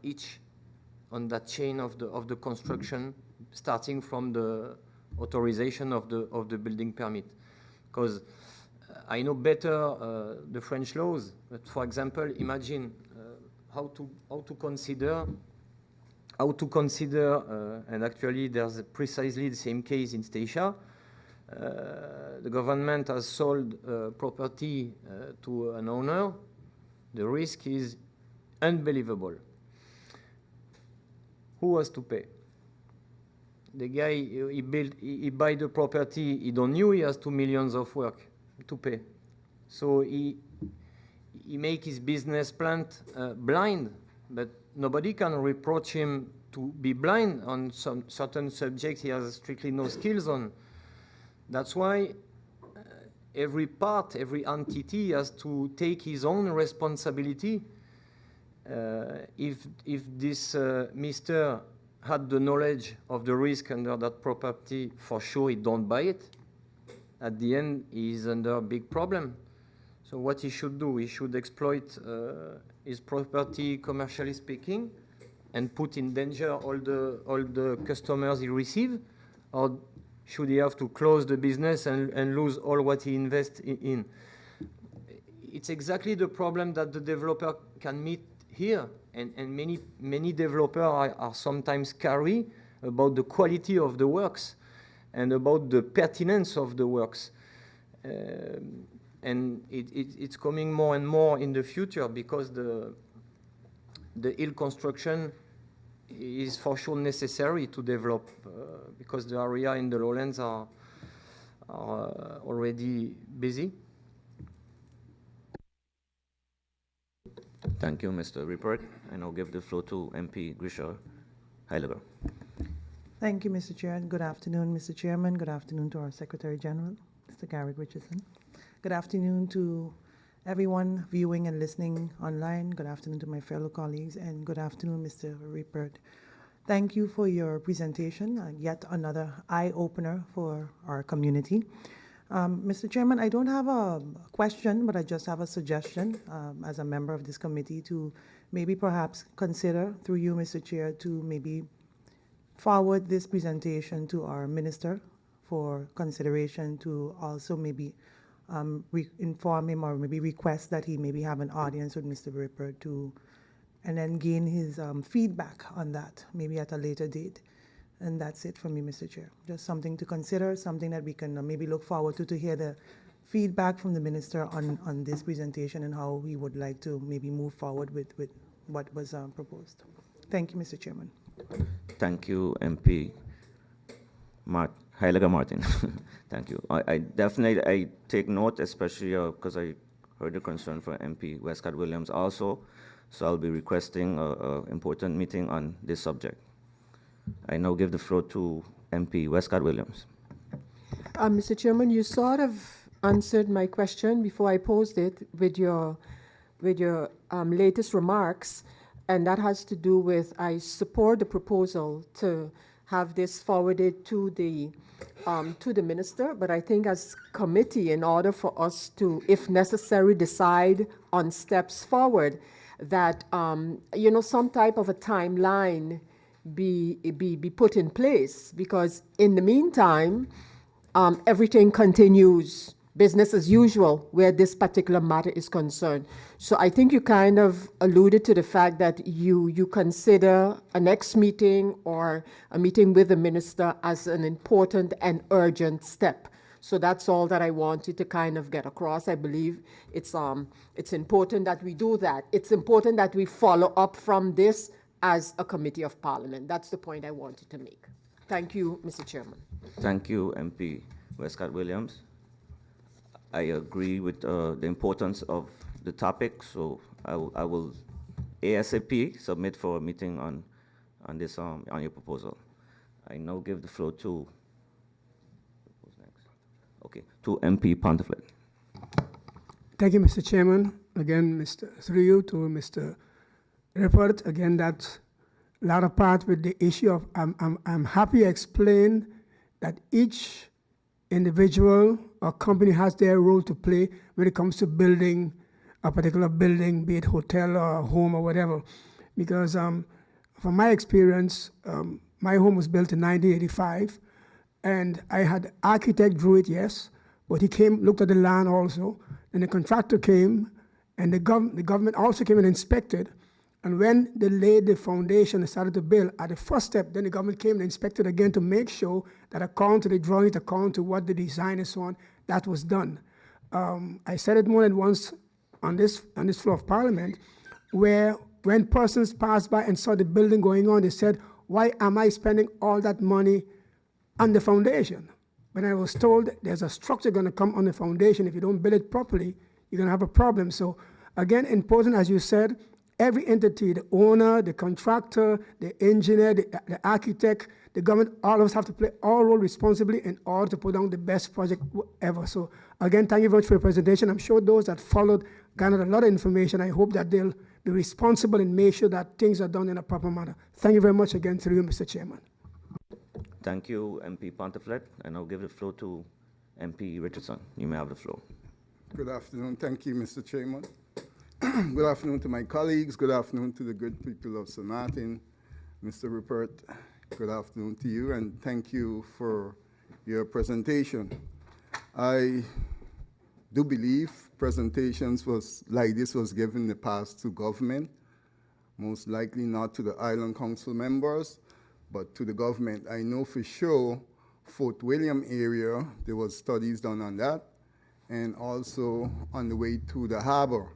that chain of the construction, starting from the authorization of the building permit. Because I know better the French laws, but for example, imagine how to consider, and actually there's precisely the same case in Statia. The government has sold property to an owner. The risk is unbelievable. Who has to pay? The guy, he buy the property, he don't knew he has 2 million of work to pay. So he make his business plan blind, but nobody can reproach him to be blind on some certain subjects he has strictly no skills on. That's why every part, every entity has to take his own responsibility. If this Mr. had the knowledge of the risk under that property, for sure he don't buy it. At the end, he is under a big problem. So what he should do, he should exploit his property, commercially speaking, and put in danger all the customers he receive, or should he have to close the business and lose all what he invests in? It's exactly the problem that the developer can meet here, and many developers are sometimes scary about the quality of the works and about the pertinence of the works. And it's coming more and more in the future, because the hill construction is for sure necessary to develop, because the area in the lowlands are already busy. Thank you, Mr. Rippert. I now give the floor to MP Grisha Heiliger. Thank you, Mr. Chair, and good afternoon, Mr. Chairman. Good afternoon to our Secretary General, Mr. Garrett Richardson. Good afternoon to everyone viewing and listening online. Good afternoon to my fellow colleagues, and good afternoon, Mr. Rippert. Thank you for your presentation, yet another eye-opener for our community. Mr. Chairman, I don't have a question, but I just have a suggestion as a member of this committee to maybe perhaps consider, through you, Mr. Chair, to maybe forward this presentation to our minister for consideration, to also maybe inform him or maybe request that he maybe have an audience with Mr. Rippert and then gain his feedback on that, maybe at a later date. And that's it from me, Mr. Chair. Just something to consider, something that we can maybe look forward to hear feedback from the minister on this presentation and how he would like to maybe move forward with what was proposed. Thank you, Mr. Chairman. Thank you, MP Heilige Martin. Thank you. I definitely take note, especially because I heard the concern for MP Westcott Williams also. So I'll be requesting an important meeting on this subject. I now give the floor to MP Westcott Williams. Mr. Chairman, you sort of answered my question before I posed it with your latest remarks, and that has to do with I support the proposal to have this forwarded to the minister, but I think as committee, in order for us to, if necessary, decide on steps forward, that some type of a timeline be put in place, because in the meantime, everything continues business as usual where this particular matter is concerned. So I think you kind of alluded to the fact that you consider a next meeting or a meeting with the minister as an important and urgent step. So that's all that I wanted to kind of get across. I believe it's important that we do that. It's important that we follow up from this as a committee of parliament. That's the point I wanted to make. Thank you, Mr. Chairman. Thank you, MP Westcott Williams. I agree with the importance of the topic, so I will ASAP submit for a meeting on this on your proposal. I now give the floor to to MP Pontiflet. Thank you, Mr. Chairman. Again, through you to Mr. Report. Again, that's a lot of part with the issue of I'm happy to explain that each individual or company has their role to play when it comes to building a particular building, be it hotel or home or whatever. Because from my experience, my home was built in 1985, and I had architect drew it, yes, but he came, looked at the land also, and the contractor came, and the government also came and inspected. And when they laid the foundation and started to build, at the first step, then the government came and inspected again to make sure that according to the drawings, according to what the design and so on, that was done. I said it more than once on this floor of Parliament, where when persons passed by and saw the building going on, they said, why am I spending all that money on the foundation? When I was told there's a structure going to come on the foundation, if you don't build it properly, you're going to have a problem. So again, important, as you said, every entity, the owner, the contractor, the engineer, the architect, the government, all of us have to play our role responsibly in order to put down the best project ever. So again, thank you very much for your presentation. I'm sure those that followed garnered a lot of information. I hope that they'll be responsible and make sure that things are done in a proper manner. Thank you very much again through you, Mr. Chairman. Thank you, MP Pontiflet. And I'll give the floor to MP Richardson. You may have the floor. Good afternoon. Thank you, Mr. Chairman. Good afternoon to my colleagues. Good afternoon to the good people of St. Martin. Mr. Rupert, good afternoon to you, and thank you for your presentation. I do believe presentations like this was given in the past to government, most likely not to the Island Council members, but to the government. I know for sure Fort William area, there was studies done on that, and also on the way to the harbor.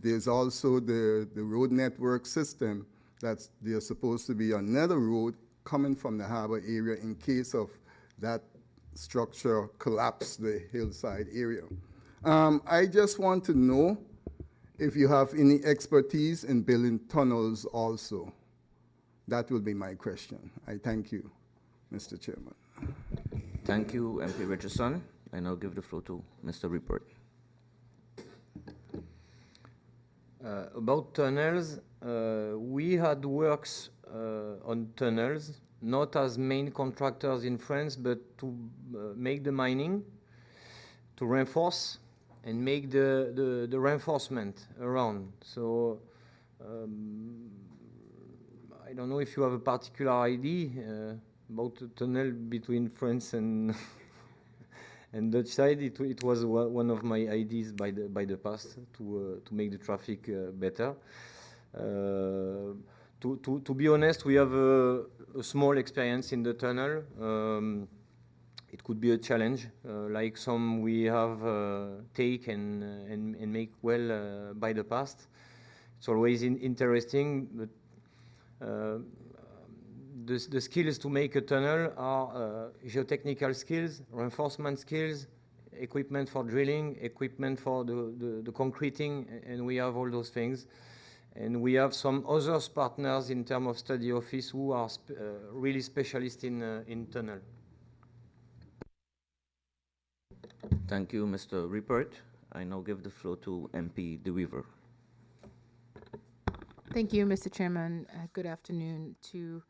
There's also the road network system there's supposed to be another road coming from the harbor area in case of that structure collapse the hillside area. I just want to know if you have any expertise in building tunnels also. That will be my question. I thank you, Mr. Chairman. Thank you, MP Richardson. I now give the floor to Mr. Rupert. About tunnels, we had works on tunnels, not as main contractors in France, but to make the mining, to reinforce and make the reinforcement around. So I don't know if you have a particular idea about the tunnel between France and and Dutch side. It was one of my ideas by the past to make the traffic better. To be honest, we have a small experience in the tunnel. it could be a challenge, like some we have taken and make well by the past. It's always interesting, but the skills to make a tunnel are geotechnical skills, reinforcement skills, equipment for drilling, equipment for the concreting, and we have all those things. And we have some other partners in terms of study office who are really specialists in tunnel. Thank you, Mr. Rupert. I now give the floor to MP De Wever. Thank you, Mr. Chairman. Good afternoon to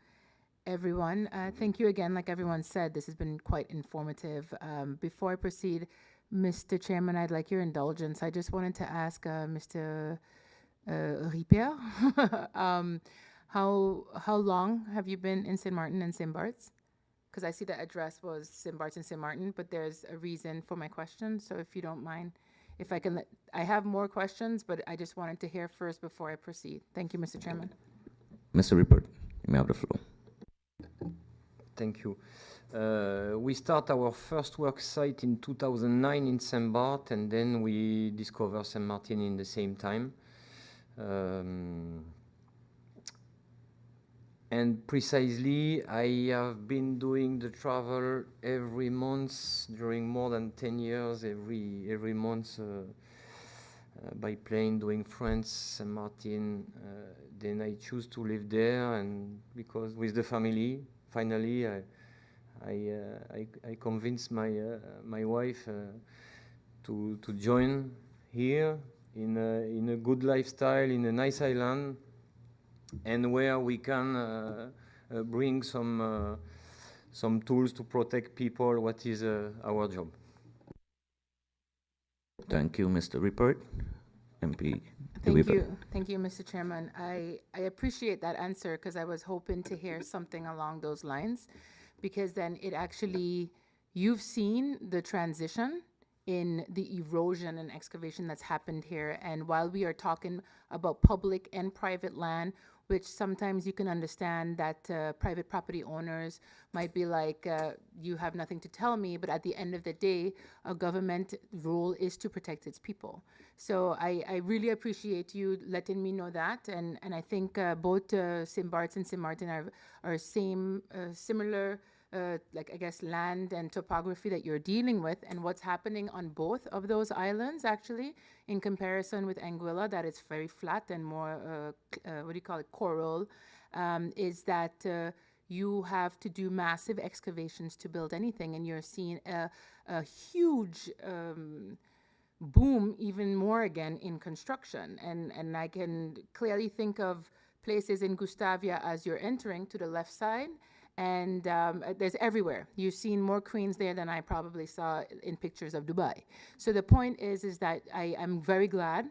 everyone. Thank you again. Like everyone said, this has been quite informative. Before I proceed, Mr. Chairman, I'd like your indulgence. I just wanted to ask Mr. Ripper, how long have you been in St. Martin and St. Bart's? Because I see the address was St. Bart's and St. Martin, but there's a reason for my question. So if you don't mind, if I can, I have more questions, but I just wanted to hear first before I proceed. Thank you, Mr. Chairman. Mr. Rupert, you may have the floor. Thank you. We start our first work site in 2009 in St. Barth, and then we discover St. Martin in the same time. And precisely, I have been doing the travel every month during more than 10 years, every month by plane, doing France, St. Martin. Then I choose to live there, and because with the family, finally, I convinced my wife to join here in a good lifestyle, in a nice island, and where we can bring some tools to protect people, what is our job. Thank you, Mr. Rupert. MP De Thank Wever. you. Thank you, Mr. Chairman. I appreciate that answer because I was hoping to hear something along those lines, because then it actually, you've seen the transition in the erosion and excavation that's happened here. And while we are talking about public and private land, which sometimes you can understand that private property owners might be like, you have nothing to tell me, but at the end of the day, a government role is to protect its people. So I really appreciate you letting me know that, and I think both St. Bart's and St. Martin are similar, like I guess land and topography that you're dealing with, and what's happening on both of those islands actually in comparison with Anguilla, that it's very flat and more what do you call it, coral, is that you have to do massive excavations to build anything, and you're seeing a huge boom even more again in construction, and I can clearly think of places in Gustavia as you're entering to the left side, and there's everywhere. You've seen more cranes there than I probably saw in pictures of Dubai. So the point is that I'm very glad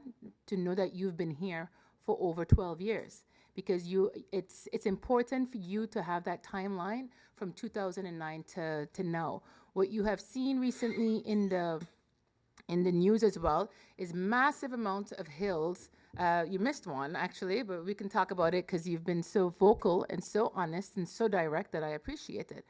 to know that you've been here for over 12 years, because it's important for you to have that timeline from 2009 to now. What you have seen recently in the news as well is massive amounts of hills. You missed one actually, but we can talk about it because you've been so vocal and so honest and so direct that I appreciate it.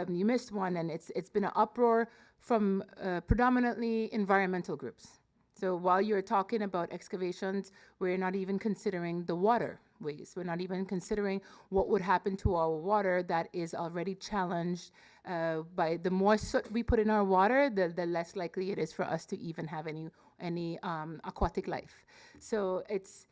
You missed one, and it's been an uproar from predominantly environmental groups. So while you're talking about excavations, we're not even considering the waterways. We're not even considering what would happen to our water that is already challenged by the more soot we put in our water, the less likely it is for us to even have any aquatic life. So it's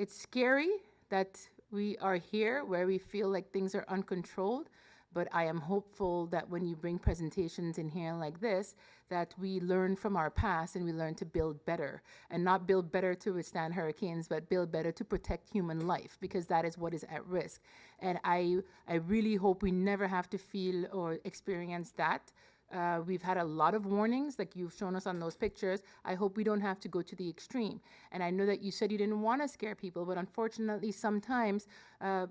scary that we are here where we feel like things are uncontrolled, but I am hopeful that when you bring presentations in here like this, that we learn from our past and we learn to build better, and not build better to withstand hurricanes, but build better to protect human life, because that is what is at risk. And I really hope we never have to feel or experience that. We've had a lot of warnings, like you've shown us on those pictures. I hope we don't have to go to the extreme. And I know that you said you didn't want to scare people, but unfortunately, sometimes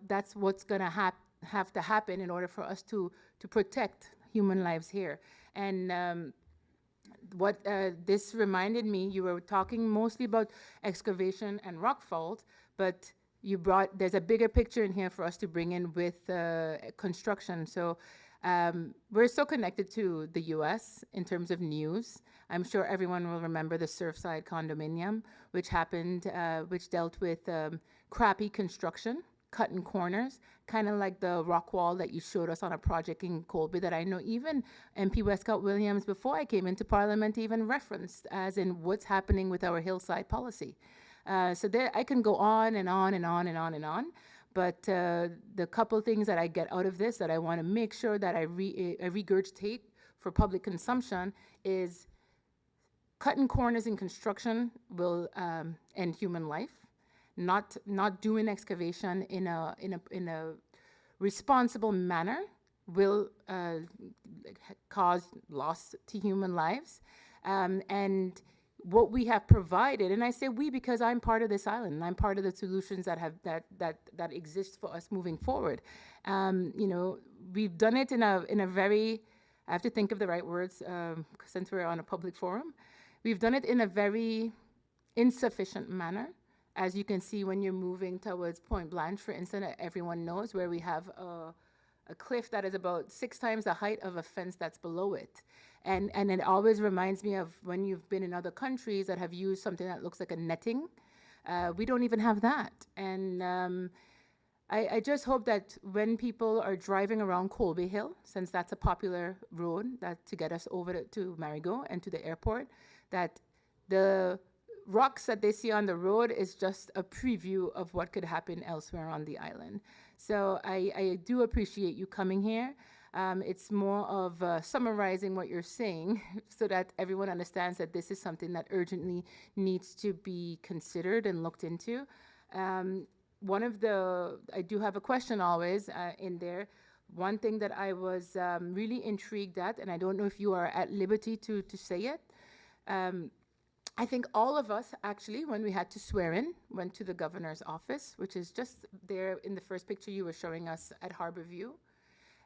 that's what's going to have to happen in order for us to protect human lives here. And what this reminded me, you were talking mostly about excavation and rock fault, but there's a bigger picture in here for us to bring in with construction. So We're so connected to the US in terms of news. I'm sure everyone will remember the Surfside Condominium, which happened, which dealt with crappy construction, cutting corners, kind of like the rock wall that you showed us on a project in Colby that I know even MP Westcott Williams, before I came into Parliament, even referenced as in what's happening with our hillside policy. So there, I can go on and on and on and on and on. But the couple things that I get out of this that I want to make sure that I regurgitate for public consumption is cutting corners in construction will end human life. Not doing excavation in a responsible manner will cause loss to human lives. And what we have provided, and I say we because I'm part of this island, and I'm part of the solutions that exist for us moving forward. We've done it in a very, I have to think of the right words since we're on a public forum. We've done it in a very insufficient manner. As you can see, when you're moving towards Point Blanche, for instance, everyone knows where we have a cliff that is about 6 times the height of a fence that's below it. And it always reminds me of when you've been in other countries that have used something that looks like a netting. We don't even have that. And I just hope that when people are driving around Colby Hill, since that's a popular road to get us over to Marigot and to the airport, that the rocks that they see on the road is just a preview of what could happen elsewhere on the island. So I do appreciate you coming here. It's more of summarizing what you're saying so that everyone understands that this is something that urgently needs to be considered and looked into. I do have a question always in there. One thing that I was really intrigued at, and I don't know if you are at liberty to say it, I think all of us, actually, when we had to swear in, went to the governor's office, which is just there in the first picture you were showing us at Harborview.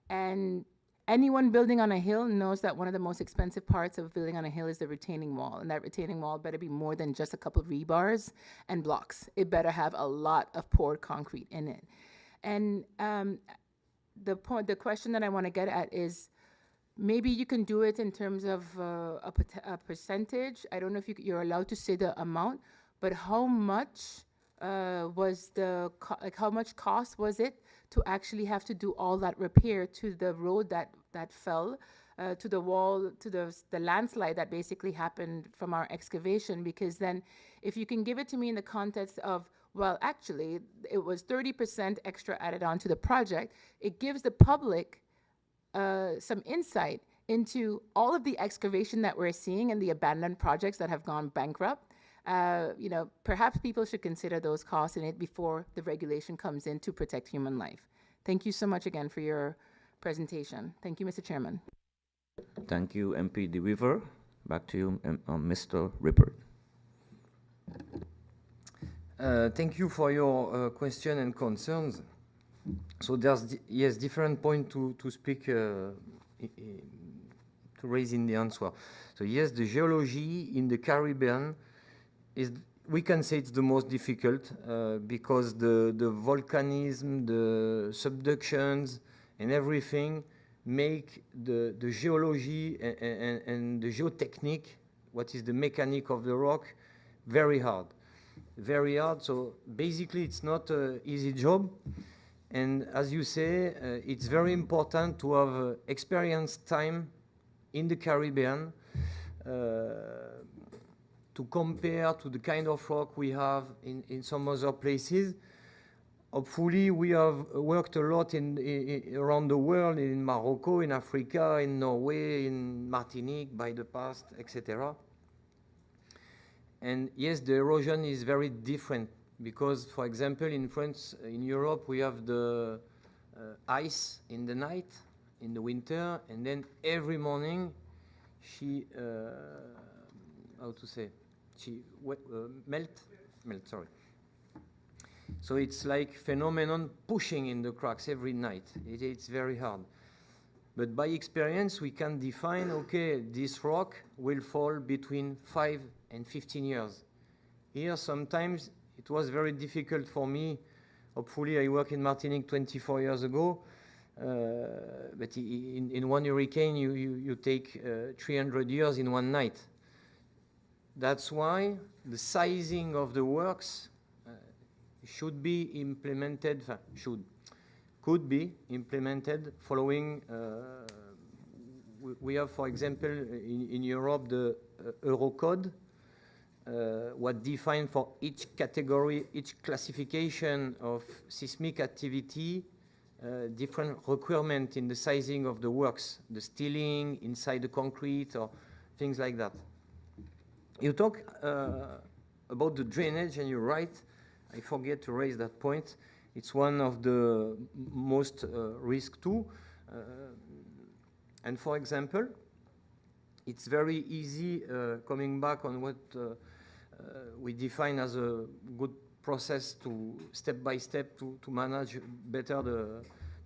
And anyone building on a hill knows that one of the most expensive parts of building on a hill is the retaining wall. And that retaining wall better be more than just a couple of rebars and blocks. It better have a lot of poured concrete in it. And the question that I want to get at is, maybe you can do it in terms of a percentage. I don't know if you're allowed to say the amount, but how much how much cost was it to actually have to do all that repair to the road that fell, to the wall, to the landslide that basically happened from our excavation? Because then if you can give it to me in the context of, well, actually, it was 30% extra added on to the project, it gives the public some insight into all of the excavation that we're seeing and the abandoned projects that have gone bankrupt. Perhaps people should consider those costs in it before the regulation comes in to protect human life. Thank you so much again for your presentation. Thank you, Mr. Chairman. Thank you, MP De Wever. Back to you, Mr. Rippert. Thank you for your question and concerns. So there's, yes, different point to speak, to raise in the answer. So yes, the geology in the Caribbean is, we can say it's the most difficult because the volcanism, the subductions and everything make the geology and the geotechnique, what is the mechanic of the rock, very hard. Very hard, so basically it's not an easy job. And as you say, it's very important to have experienced time in the Caribbean to compare to the kind of rock we have in some other places. Hopefully, we have worked a lot around the world, in Morocco, in Africa, in Norway, in Martinique by the past, etc. And yes, the erosion is very different. Because, for example, in France, in Europe, we have the ice in the night, in the winter, and then every morning she, melt, sorry. So it's like phenomenon pushing in the cracks every night. It's very hard. But by experience, we can define, okay, this rock will fall between 5 and 15 years. Here, sometimes, it was very difficult for me. Hopefully, I worked in Martinique 24 years ago. But in one hurricane, you take 300 years in one night. That's why the sizing of the works should be implemented, could be implemented following, we have, for example, in Europe, the Eurocode, what defined for each category, each classification of seismic activity, different requirement in the sizing of the works, the steeling inside the concrete or things like that. You talk about the drainage, and you're right. I forget to raise that point. It's one of the most risk too. And for example, it's very easy, coming back on what we define as a good process to step by step to manage better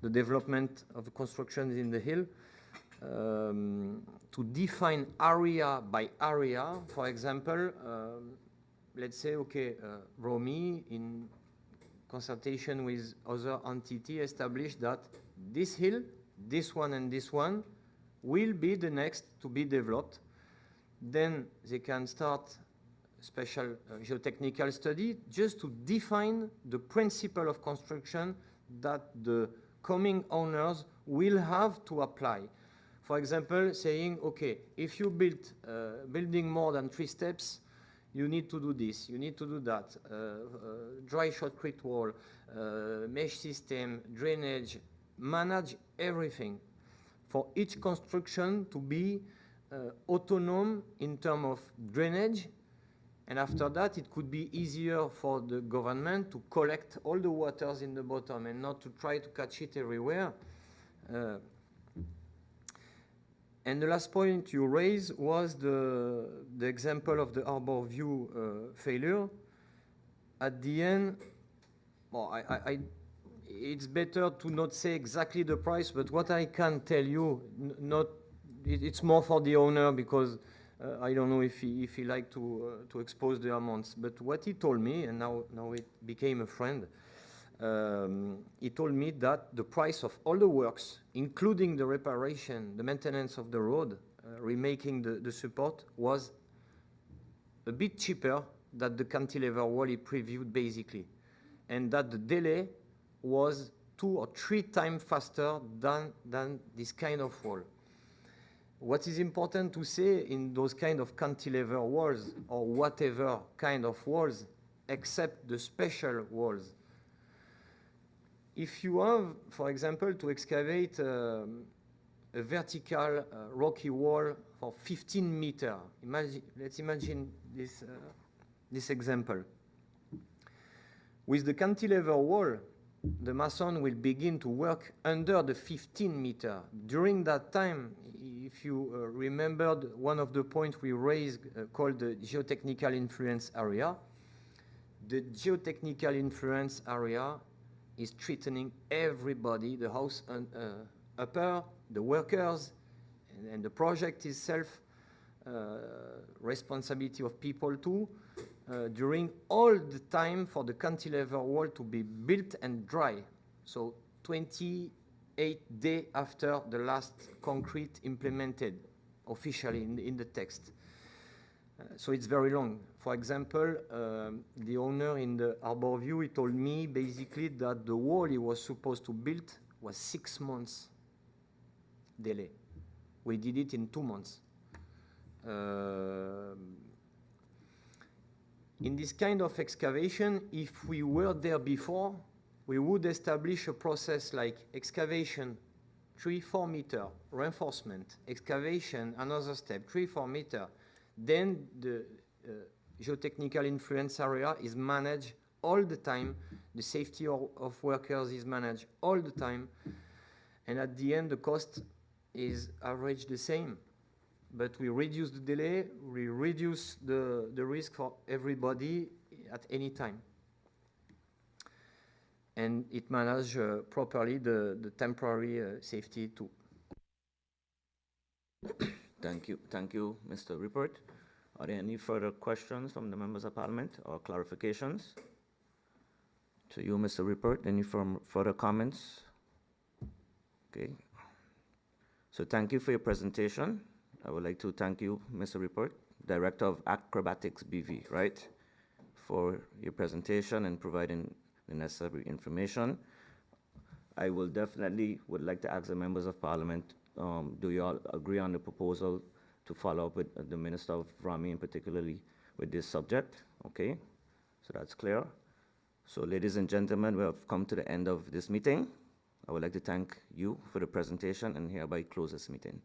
the development of the constructions in the hill. To define area by area, for example, let's say, okay, ROMI, in consultation with other entity, established that this hill, this one and this one, will be the next to be developed. Then they can start special geotechnical study just to define the principle of construction that the coming owners will have to apply. For example, saying, okay, if you build building more than 3 steps, you need to do this, you need to do that. Dry shotcrete wall, mesh system, drainage, manage everything. For each construction to be autonomous in terms of drainage, and after that it could be easier for the government to collect all the waters in the bottom and not to try to catch it everywhere. And the last point you raised was the example of the Harbor View failure. At the end, well, it's better to not say exactly the price, but what I can tell you, it's more for the owner, because I don't know if he liked to expose the amounts. But what he told me, and now it became a friend, he told me that the price of all the works, including the reparation, the maintenance of the road, remaking the support, was a bit cheaper than the cantilever wall he previewed basically, and that the delay was 2 or 3 times faster than this kind of wall. What is important to say in those kind of cantilever walls, or whatever kind of walls, except the special walls, if you have, for example, to excavate a vertical rocky wall for 15 meters, let's imagine this example. With the cantilever wall, the mason will begin to work under the 15 meter. During that time, if you remembered one of the points we raised called the geotechnical influence area, the geotechnical influence area is threatening everybody, the house upper, the workers, and the project itself, responsibility of people too, during all the time for the cantilever wall to be built and dry. So 28 days after the last concrete implemented officially in the text. So it's very long. For example, the owner in the Harbor View, he told me basically that the wall he was supposed to build was 6 months delay. We did it in 2 months. In this kind of excavation, if we were there before, we would establish a process like excavation, 3-4 meter, reinforcement, excavation, another step, 3-4 meter. Then the geotechnical influence area is managed all the time. The safety of workers is managed all the time. And at the end, the cost is average the same. But we reduce the delay, we reduce the risk for everybody at any time. And it manages properly the temporary safety too. Thank you, Mr. Rupert. Are there any further questions from the members of Parliament or clarifications? To you, Mr. Rupert, any further comments? Okay. So thank you for your presentation. I would like to thank you, Mr. Report, Director of Acrobatics BV, right, for your presentation and providing the necessary information. I will definitely would like to ask the members of Parliament, do you all agree on the proposal to follow up with the Minister of ROMI, and particularly with this subject? Okay, so that's clear. So ladies and gentlemen, we have come to the end of this meeting. I would like to thank you for the presentation and hereby close this meeting.